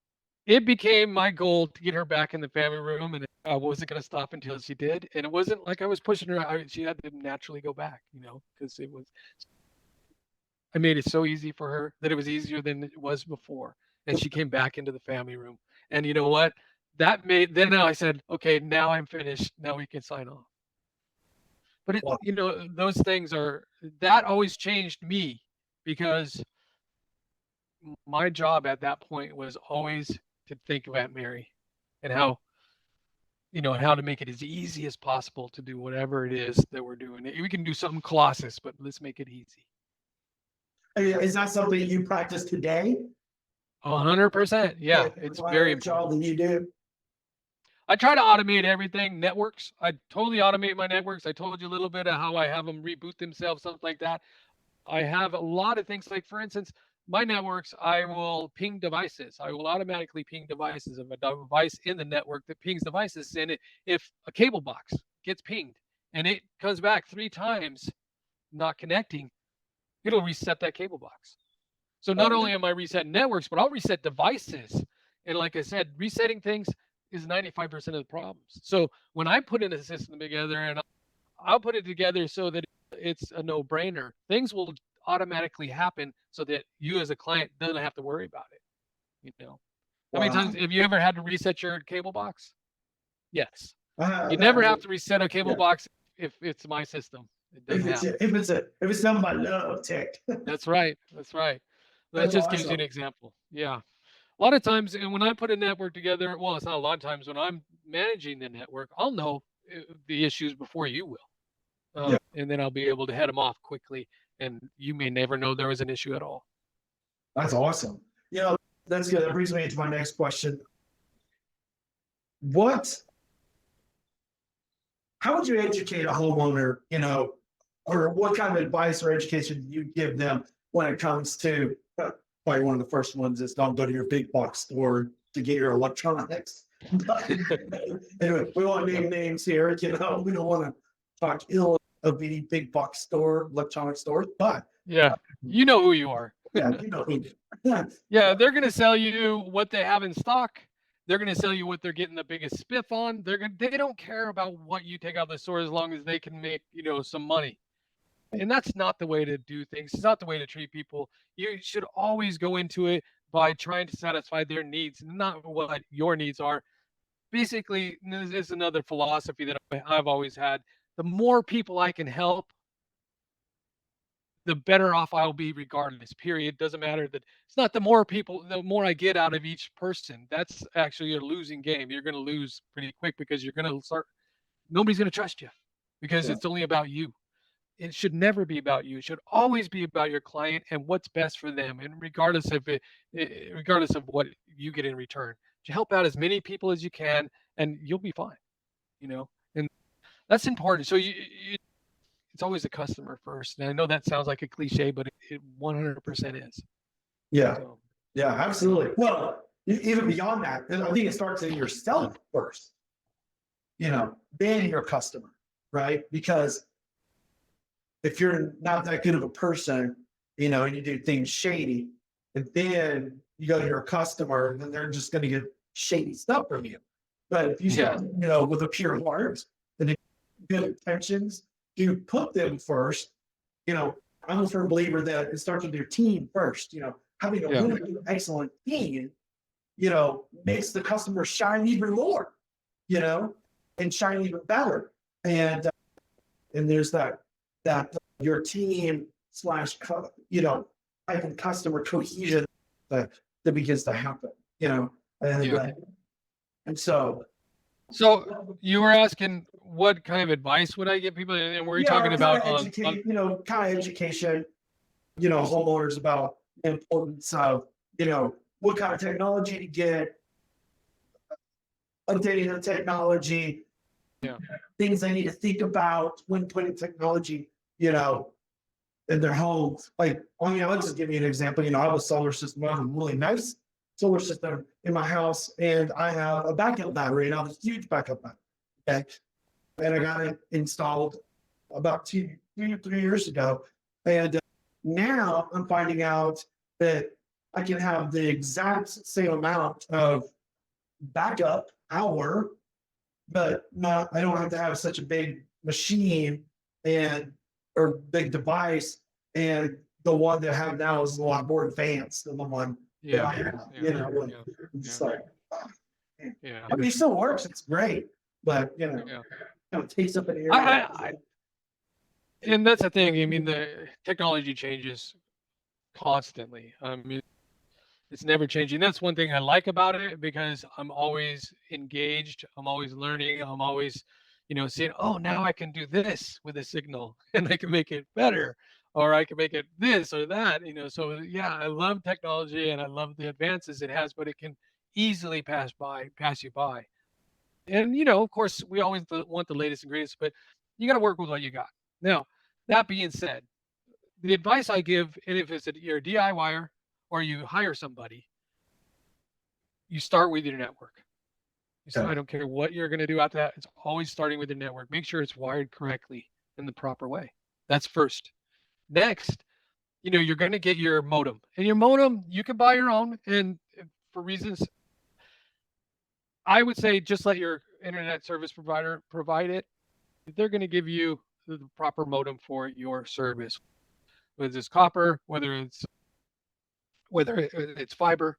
it became my goal to get her back in the family room, and I wasn't going to stop until she did. And it wasn't like I was pushing her. She had to naturally go back, because it was. I made it so easy for her that it was easier than it was before. And she came back into the family room. And you know what? That made then I said, okay, now I'm finished. Now we can sign off. But it, Wow. those things are that always changed me because my job at that point was always to think about Mary and how and how to make it as easy as possible to do whatever it is that we're doing. We can do something colossus, but let's make it easy. Is that something you practice today? 100%. Yeah, it's very job important. that you do. I try to automate everything. Networks, I totally automate my networks. I told you a little bit of how I have them reboot themselves, something like that. I have a lot of things like, for instance, my networks, I will ping devices. I will automatically ping devices of a device in the network that pings devices. And if a cable box gets pinged and it comes back 3 times not connecting, it'll reset that cable box. So not only am I resetting networks, but I'll reset devices. And like I said, resetting things is 95% of the problems. So when I put in a system together and I'll put it together so that it's a no-brainer, things will automatically happen so that you as a client doesn't have to worry about it. How many times Wow. have you ever had to reset your cable box? Yes. Uh, You never have that- to reset a cable yeah. box if it's my system. It doesn't happen. If it's something I love, tech. That's right. That's right. That That's just gives you an awesome. example. Yeah. A lot of times, and when I put a network together, well, it's not a lot of times when I'm managing the network, I'll know the issues before you will. Yeah, And then I'll be able to head them off quickly. And you may never know there was an issue at all. that's awesome. That's good. That brings me to my next question. What How would you educate a homeowner, or what kind of advice or education do you give them when it comes to probably one of the first ones is don't go to your big box store to get your electronics. But anyway, we won't name names here, we don't want to talk ill of any big box store, electronic stores, but Yeah. You know who you are. yeah, who do. Yeah. They're going to sell you what they have in stock. They're going to sell you what they're getting the biggest spiff on. They don't care about what you take out of the store as long as they can make, some money. And that's not the way to do things. It's not the way to treat people. You should always go into it by trying to satisfy their needs, not what your needs are. Basically, this is another philosophy that I've always had. The more people I can help, the better off I'll be regardless. Period. Doesn't matter that it's not the more people, the more I get out of each person. That's actually a losing game. You're going to lose pretty quick because you're going to start. Nobody's going to trust you because Yeah. it's only about you. It should never be about you. It should always be about your client and what's best for them. And regardless of what you get in return, to help out as many people as you can, and you'll be fine. And that's important. So it's always the customer first. And I know that sounds like a cliche, but it 100% is. Yeah, So, yeah, absolutely. Well, even beyond that, I think it starts in yourself first, then your customer, right? Because if you're not that good of a person, and you do things shady, and then you go to your customer, then they're just going to get shady stuff from you. But if you start, with a pure heart and good intentions, you put them first. I'm a firm believer that it starts with your team first. Having a yeah. really excellent team, makes the customer shine even more, and shine even better. And there's that your team slash having customer cohesion that begins to happen, and Yeah. and so you were asking what kind of advice would I give people, and were you talking about educate, kind of education, homeowners about the importance of what kind of technology to get, updating the technology, yeah. things they need to think about when putting technology, in their homes. Like, I'll just give you an example. I have a solar system. I have a really nice solar system in my house, and I have a backup battery, and I have a huge backup battery. Okay. And I got it installed about 3 years ago. And now I'm finding out that I can have the exact same amount of backup power, but I don't have to have such a big machine or big device, and the one that I have now is a lot more advanced than the one that I have. It's like, yeah. I mean, it still works. It's great, but kind of takes up an area. And that's the thing. I mean, the technology changes constantly. I mean, it's never changing. That's one thing I like about it because I'm always engaged. I'm always learning. I'm always, seeing, oh, now I can do this with a signal and I can make it better, or I can make it this or that, So yeah, I love technology and I love the advances it has, but it can easily pass you by. And of course, we always want the latest and greatest, but you got to work with what you got. Now, that being said, the advice I give, and if you're a DIYer or you hire somebody, you start with your network. I don't care what you're going to do after that. It's always starting with your network. Make sure it's wired correctly in the proper way. That's first. Next, you're going to get your modem. And your modem, you can buy your own. And for reasons, I would say just let your internet service provider provide it. They're going to give you the proper modem for your service. Whether it's copper, whether it's fiber,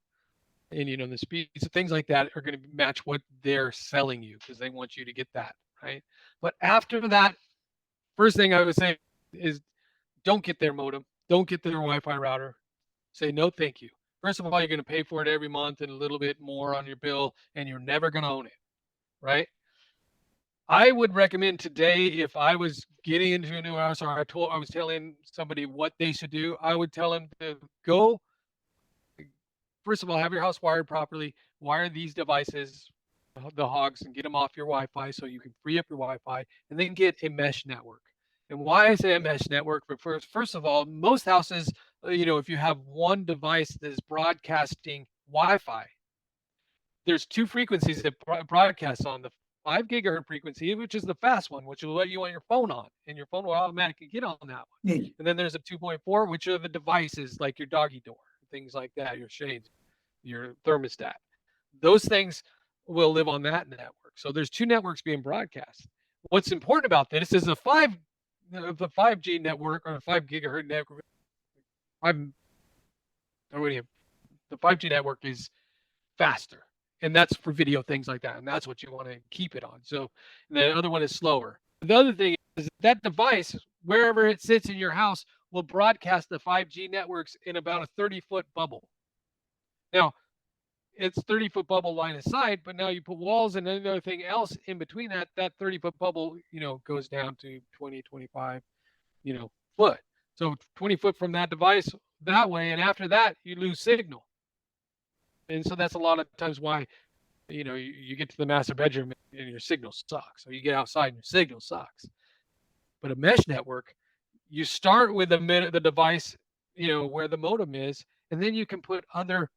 and the speeds, things like that are going to match what they're selling you because they want you to get that, right? But after that, first thing I would say is don't get their modem, don't get their Wi-Fi router. Say no, thank you. First of all, you're going to pay for it every month and a little bit more on your bill, and you're never going to own it, right? I would recommend today, if I was getting into a new house, or I was telling somebody what they should do, I would tell them to go. First of all, have your house wired properly. Wire these devices, the hogs, and get them off your Wi-Fi so you can free up your Wi-Fi, and then get a mesh network. And why I say a mesh network, first of all, most houses, if you have one device that is broadcasting Wi-Fi, there's two frequencies that broadcast on: the 5 gigahertz frequency, which is the fast one, which will let you on your phone on, and your phone will automatically get on that one. And then there's a 2.4, which are the devices like your doggy door, things like that, your shades, your thermostat. Those things will live on that network. So there's two networks being broadcast. What's important about this is the 5G network, or 5 gigahertz network. The 5G network is faster, and that's for video, things like that, and that's what you want to keep it on. So the other one is slower. The other thing is that device, wherever it sits in your house, will broadcast the 5G networks in about a 30-foot bubble. Now, it's 30-foot bubble line of sight, but now you put walls and everything else in between that 30-foot bubble, goes down to 20, 25, foot. So 20 foot from that device that way, and after that, you lose signal. And so that's a lot of times why, you get to the master bedroom and your signal sucks. Or you get outside and your signal sucks. But a mesh network, you start with the device, where the modem is, and then you can put other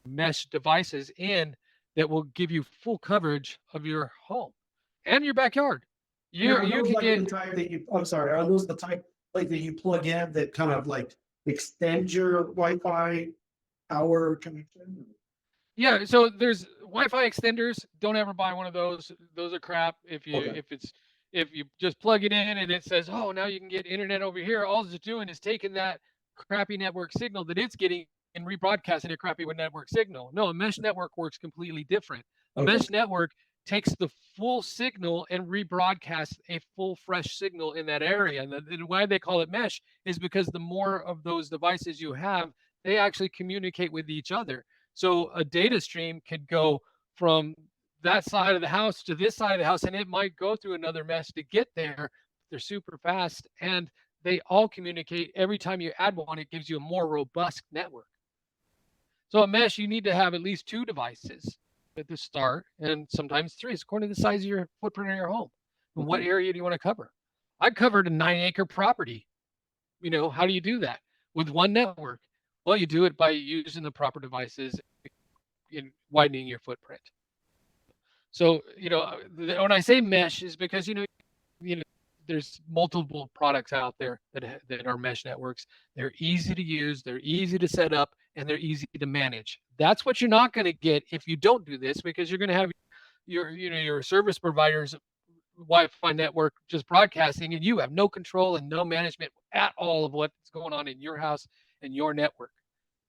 mesh devices in that will give you full coverage of your home and your backyard. You can like get the type that you. I'm sorry. Are those the type like that you plug in that kind of like extend your Wi-Fi power connection? Yeah, so there's Wi-Fi extenders. Don't ever buy one of those. Those are crap. If you just plug it in and it says, oh, now you can get internet over here, all it's doing is taking that crappy network signal that it's getting and rebroadcasting a crappy network signal. No, a mesh network works completely different. A mesh network takes the full signal and rebroadcasts a full fresh signal in that area. And why they call it mesh is because the more of those devices you have, they actually communicate with each other. So a data stream could go from that side of the house to this side of the house, and it might go through another mesh to get there. They're super fast, and they all communicate. Every time you add one, it gives you a more robust network. So a mesh, you need to have at least 2 devices at the start, and sometimes 3, according to the size of your footprint of your home. And what area do you want to cover? I covered a 9-acre property. How do you do that? With one network. Well, you do it by using the proper devices in widening your footprint. So, when I say mesh is because, there's multiple products out there that are mesh networks. They're easy to use, they're easy to set up, and they're easy to manage. That's what you're not going to get if you don't do this, because you're going to have your service providers Wi-Fi network just broadcasting, and you have no control and no management at all of what's going on in your house and your network,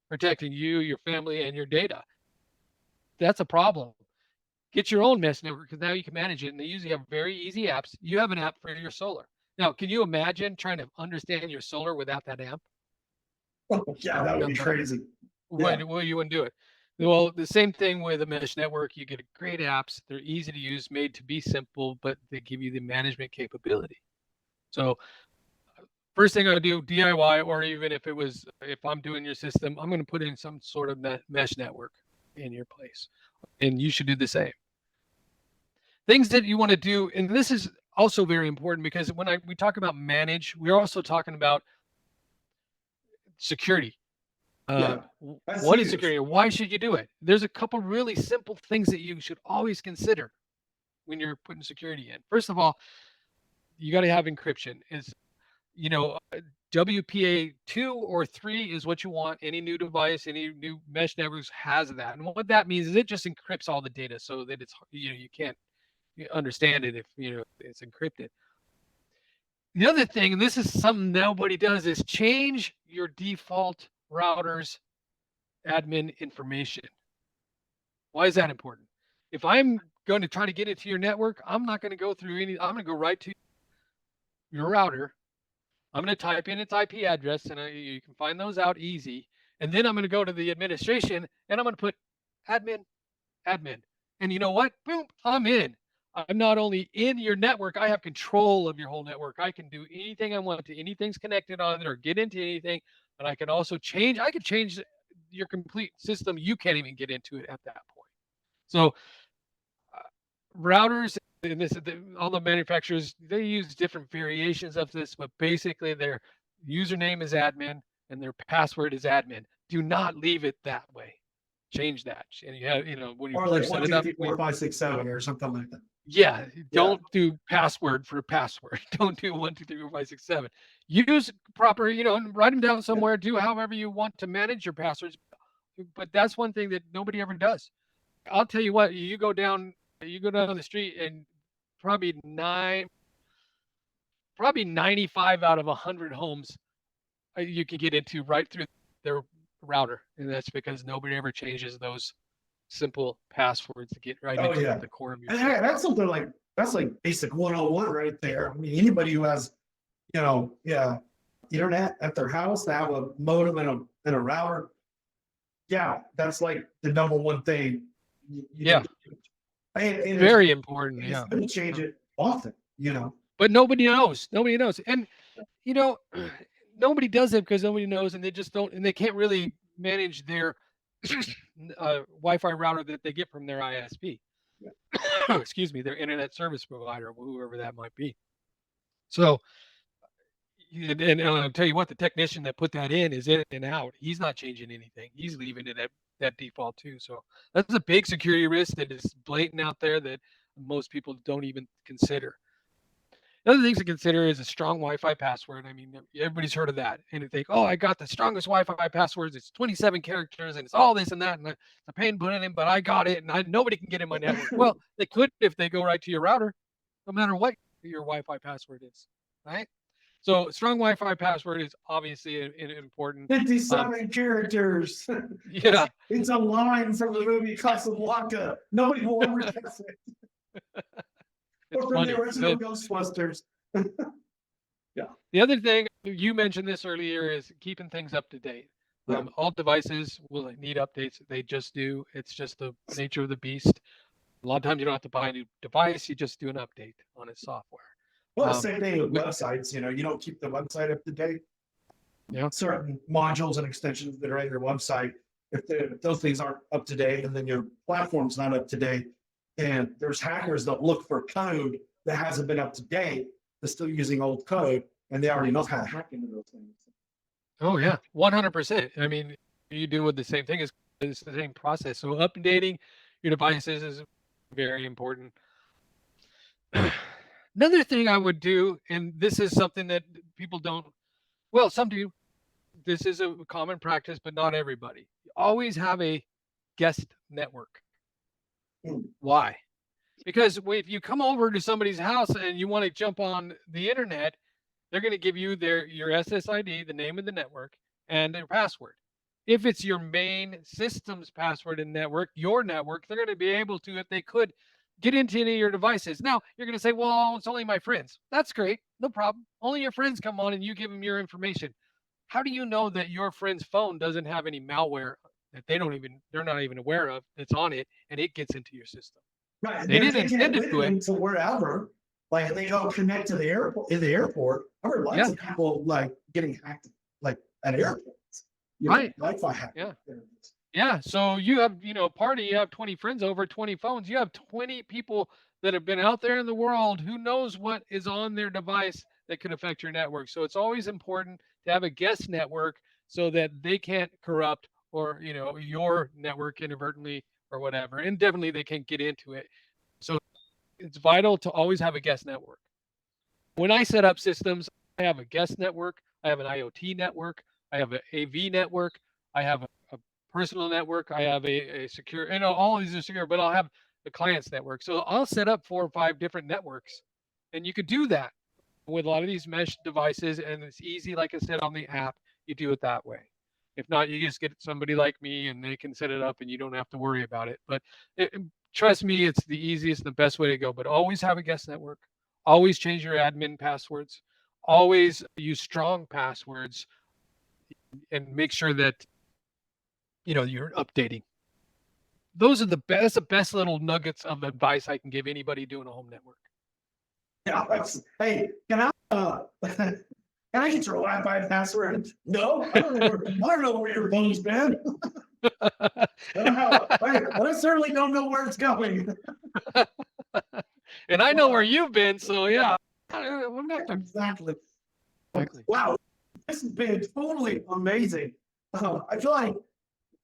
protecting you, your family, and your data. That's a problem. Get your own mesh network because now you can manage it, and they usually have very easy apps. You have an app for your solar. Now, can you imagine trying to understand your solar without that app? Yeah, that would be crazy. Well, you wouldn't do it. Well, the same thing with a mesh network. You get great apps. They're easy to use, made to be simple, but they give you the management capability. So first thing I would do, DIY, or even if I'm doing your system, I'm going to put in some sort of mesh network in your place. And you should do the same. Things that you want to do, and this is also very important because when we talk about manage, we're also talking about security. What is security? Why should you do it? There's a couple really simple things that you should always consider when you're putting security in. First of all, you got to have encryption. WPA 2 or 3 is what you want. Any new device, any new mesh networks has that. And what that means is it just encrypts all the data so that it's, you can't understand it if, it's encrypted. The other thing, and this is something nobody does, is change your default router's admin information. Why is that important? If I'm going to try to get into your network, I'm not going to go through I'm going to go right to your router. I'm going to type in its IP address, and you can find those out easy. And then I'm going to go to the administration, and I'm going to put admin. And you know what? Boom, I'm in. I'm not only in your network, I have control of your whole network. I can do anything I want to. Anything's connected on it or get into anything. But I can also change your complete system. You can't even get into it at that point. So routers, and all the manufacturers, they use different variations of this, but basically their username is admin and their password is admin. Do not leave it that way. Change that. And you have, when you or like set 1, it 2, up, 3, 4, 5, 6, 7 or something like that. Yeah, don't do password for password. Don't do 1, 2, 3, 4, 5, 6, 7. Use proper, and write them down somewhere. Do however you want to manage your passwords. But that's one thing that nobody ever does. I'll tell you what, you go down the street and probably 95 out of 100 homes you can get into right through their router, and that's because nobody ever changes those simple passwords to get right into the core of your system. That's something that's like basic 101 right there. I mean, anybody who has internet at their house, to have a modem and a router, that's like the number one thing. And very important. Yeah, you change it often, but nobody knows. And nobody does it because nobody knows, and they just don't, and they can't really manage their Wi-Fi router that they get from their ISP. Excuse me, their internet service provider, whoever that might be. So, and I'll tell you what, the technician that put that in is in and out. He's not changing anything. He's leaving it at that default too. So that's a big security risk that is blatant out there that most people don't even consider. The other things to consider is a strong Wi-Fi password. I mean, everybody's heard of that. And they think, oh, I got the strongest Wi-Fi passwords. It's 27 characters and it's all this and that. And it's a pain putting it in, but I got it. And nobody can get in my network. Well, they could if they go right to your router, no matter what your Wi-Fi password is, right? So strong Wi-Fi password is obviously important. 57 characters. Yeah. It's a line from the movie Casablanca. Nobody will ever guess it. Or from the original Ghostbusters. The other thing, you mentioned this earlier, is keeping things up to date. All devices will need updates. They just do. It's just the nature of the beast. A lot of times you don't have to buy a new device. You just do an update on its software. Well, same thing with websites. You don't keep the website up to date. Certain modules and extensions that are on your website, if those things aren't up to date, and then your platform's not up to date, and there's hackers that look for code that hasn't been up to date, that's still using old code, and they already know how to hack into those things. Oh yeah, 100%. I mean, you do with the same thing. It's the same process. So updating your devices is very important. Another thing I would do, and this is something that people don't, well, some do. This is a common practice, but not everybody. Always have a guest network. Why? Because if you come over to somebody's house and you want to jump on the internet, they're going to give you your SSID, the name of the network, and their password. If it's your main system's password and network, your network, they're going to be able to, if they could, get into any of your devices. Now, you're going to say, well, it's only my friends. That's great. No problem. Only your friends come on and you give them your information. How do you know that your friend's phone doesn't have any malware that they're not even aware of that's on it and it gets into your system? Right. They They're didn't taking it intend to with do it. them to wherever. Like, and they go connect to the airport in the airport. I heard lots of people like getting hacked, like at airports. Right. Wi-Fi hacked. Yeah. Yeah. So you have, party, you have 20 friends over, 20 phones. You have 20 people that have been out there in the world. Who knows what is on their device that could affect your network? So it's always important to have a guest network so that they can't corrupt or, your network inadvertently or whatever. And definitely they can't get into it. So it's vital to always have a guest network. When I set up systems, I have a guest network, I have an IoT network, I have an AV network, I have a personal network, I have a secure, all of these are secure, but I'll have the client's network. So I'll set up 4 or 5 different networks. And you could do that with a lot of these mesh devices, and it's easy, like I said, on the app, you do it that way. If not, you just get somebody like me and they can set it up and you don't have to worry about it. But trust me, it's the easiest and the best way to go. But always have a guest network. Always change your admin passwords. Always use strong passwords and make sure that you're updating. Those are the best little nuggets of advice I can give anybody doing a home network. Yeah. Hey, can I get your Wi-Fi password? No, I don't know where your phone's been. I certainly don't know where it's going. And I know where you've been, so yeah. Exactly. Wow, this has been totally amazing. I feel like,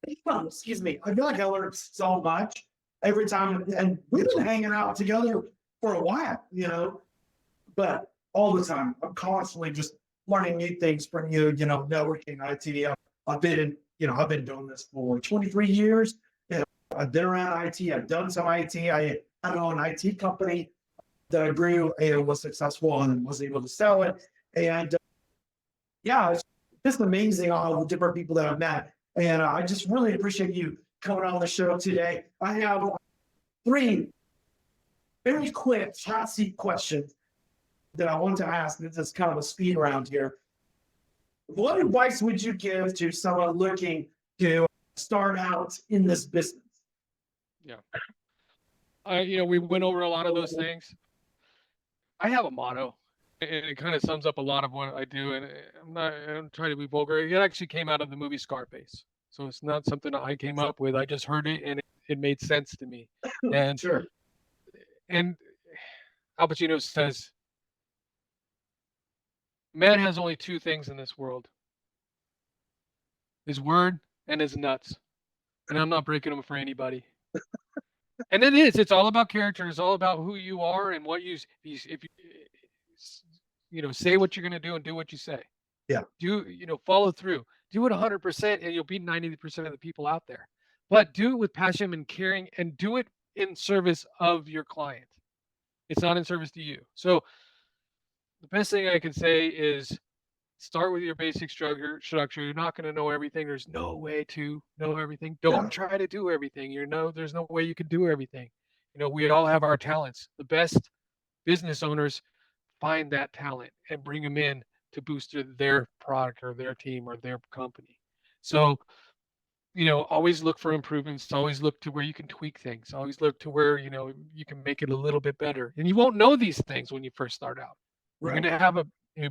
excuse me, I feel like I learned so much every time, and we've been hanging out together for a while, but all the time I'm constantly just learning new things from you, networking, IT. I've been doing this for 23 years. I've been around IT. I've done some IT. I own an IT company that I grew and was successful and was able to sell it. And it's just amazing all the different people that I've met. And I just really appreciate you coming on the show today. I have 3 very quick hot seat questions that I want to ask. This is kind of a speed round here. What advice would you give to someone looking to start out in this business? Yeah. We went over a lot of those things. I have a motto, and it kind of sums up a lot of what I do. And I'm trying to be vulgar. It actually came out of the movie Scarface. So it's not something I came up with. I just heard it and it made sense to me. And Sure. And Al Pacino says, man has only 2 things in this world: his word and his nuts. And I'm not breaking them for anybody. And it's all about character. It's all about who you are and what if you say what you're going to do and do what you say. Yeah. Follow through. Do it 100% and you'll beat 90% of the people out there. But do it with passion and caring, and do it in service of your client. It's not in service to you. So the best thing I can say is start with your basic structure. You're not going to know everything. There's no way to know everything. Don't try to do everything. There's no way you can do everything. We all have our talents. The best business owners find that talent and bring them in to boost their product or their team or their company. So, always look for improvements. Always look to where you can tweak things. Always look to where, you can make it a little bit better. And you won't know these things when you first start out. You're going to have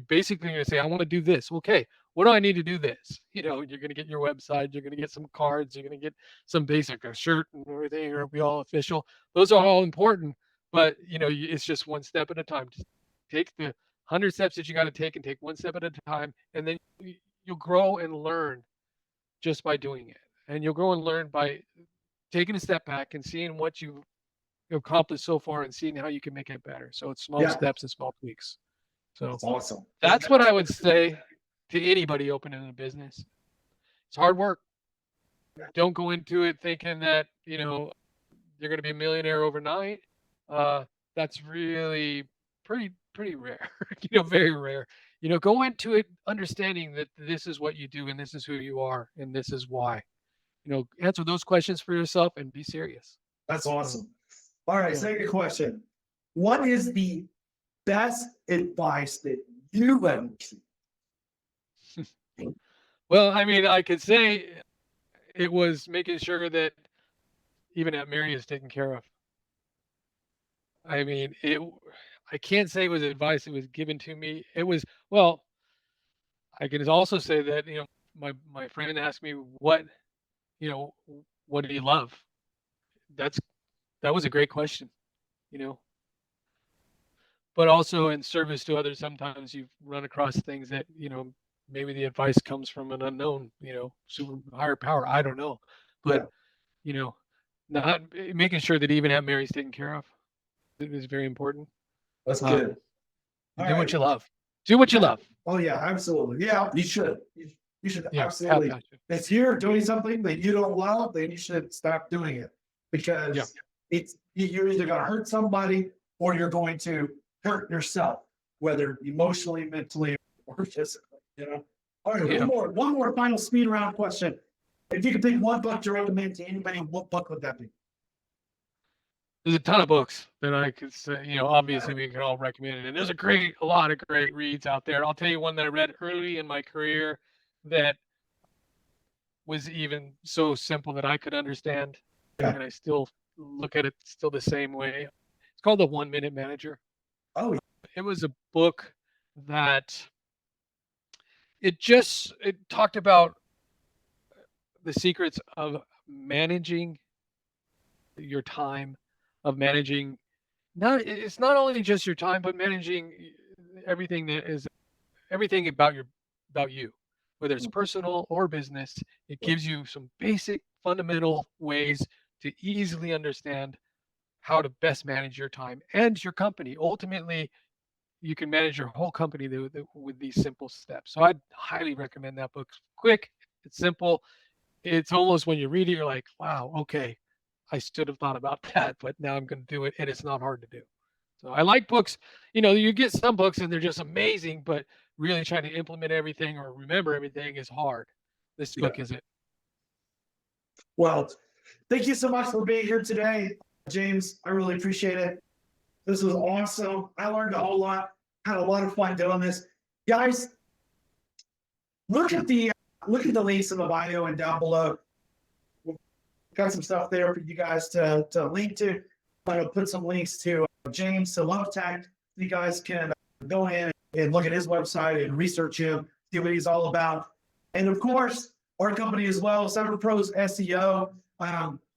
basically you're going to say, I want to do this. Okay, what do I need to do this? You're going to get your website. You're going to get some cards. You're going to get some basic, a shirt and everything. It'll be all official. Those are all important, but it's just one step at a time. Just take the 100 steps that you got to take and take one step at a time. And then you'll grow and learn just by doing it. And you'll grow and learn by taking a step back and seeing what you've accomplished so far and seeing how you can make it better. So it's small steps and small tweaks. So that's awesome. That's what I would say to anybody opening a business. It's hard work. Don't go into it thinking that, you're going to be a millionaire overnight. That's really pretty rare. Very rare. Go into it understanding that this is what you do and this is who you are and this is why. Answer those questions for yourself and be serious. That's awesome. All right, Yeah. second question. What is the best advice that you've ever received? Well, I mean, I could say it was making sure that even Aunt Mary is taken care of. I mean, I can't say it was advice. It was given to me. It was, well, I can also say that, my friend asked me you know, what do you love? That's that was a great question, you know. But also in service to others, sometimes you run across things that, maybe the advice comes from an unknown, super higher power. I don't know. Yeah, But, you know, not making sure that even Aunt Mary's taken care of is very important. that's Uh, good. and All do right. what you love. Do what you Yeah. love. Oh yeah, absolutely. Yeah, you should. You should Yeah, have absolutely. passion. If you're doing something that you don't love, then you should stop doing it Yeah, because you're either going to hurt somebody or you're going to hurt yourself, whether emotionally, mentally, or physically. All right, yeah. one more final speed round question. If you could pick one book to recommend to anybody, what book would that be? There's a ton of books that I could say, obviously we can all recommend it. And there's a lot of great reads out there. I'll tell you one that I read early in my career that was even so simple that I could understand, Yeah. and I still look at it still the same way. It's called The 1 Minute Manager. Oh, It was a book that it talked about the secrets of managing your time, of managing it's not only just your time, but managing everything that is everything about you, whether it's personal or business. It gives you some basic fundamental ways to easily understand how to best manage your time and your company. Ultimately, you can manage your whole company with these simple steps. So I'd highly recommend that book. Quick, it's simple. It's almost when you read it, you're like, wow, okay, I should have thought about that, but now I'm going to do it, and it's not hard to do. So I like books. You get some books and they're just amazing, but really trying to implement everything or remember everything is hard. This yeah. book isn't. Well, thank you so much for being here today, James. I really appreciate it. This was awesome. I learned a whole lot. Had a lot of fun doing this, guys. Look at the links in the bio and down below. We've got some stuff there for you guys to link to. I'm going to put some links to James to Love Tech. You guys can go in and look at his website and research him, see what he's all about. And of course, our company as well, Cyber Pros SEO.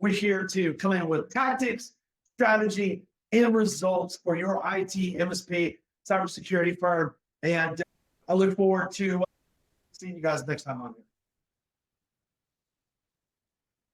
We're here to come in with tactics, strategy, and results for your IT, MSP, cybersecurity firm. And I look forward to seeing you guys next time on here.